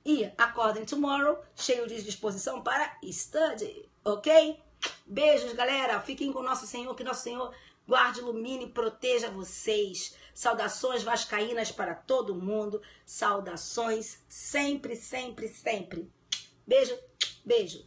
E acordem tomorrow, cheio de disposição para study, ok? Beijos, galera. Fiquem com o nosso Senhor, que nosso Senhor guarde, ilumine e proteja vocês. Saudações vascaínas para todo mundo. Saudações sempre, sempre, sempre. Beijo, beijo.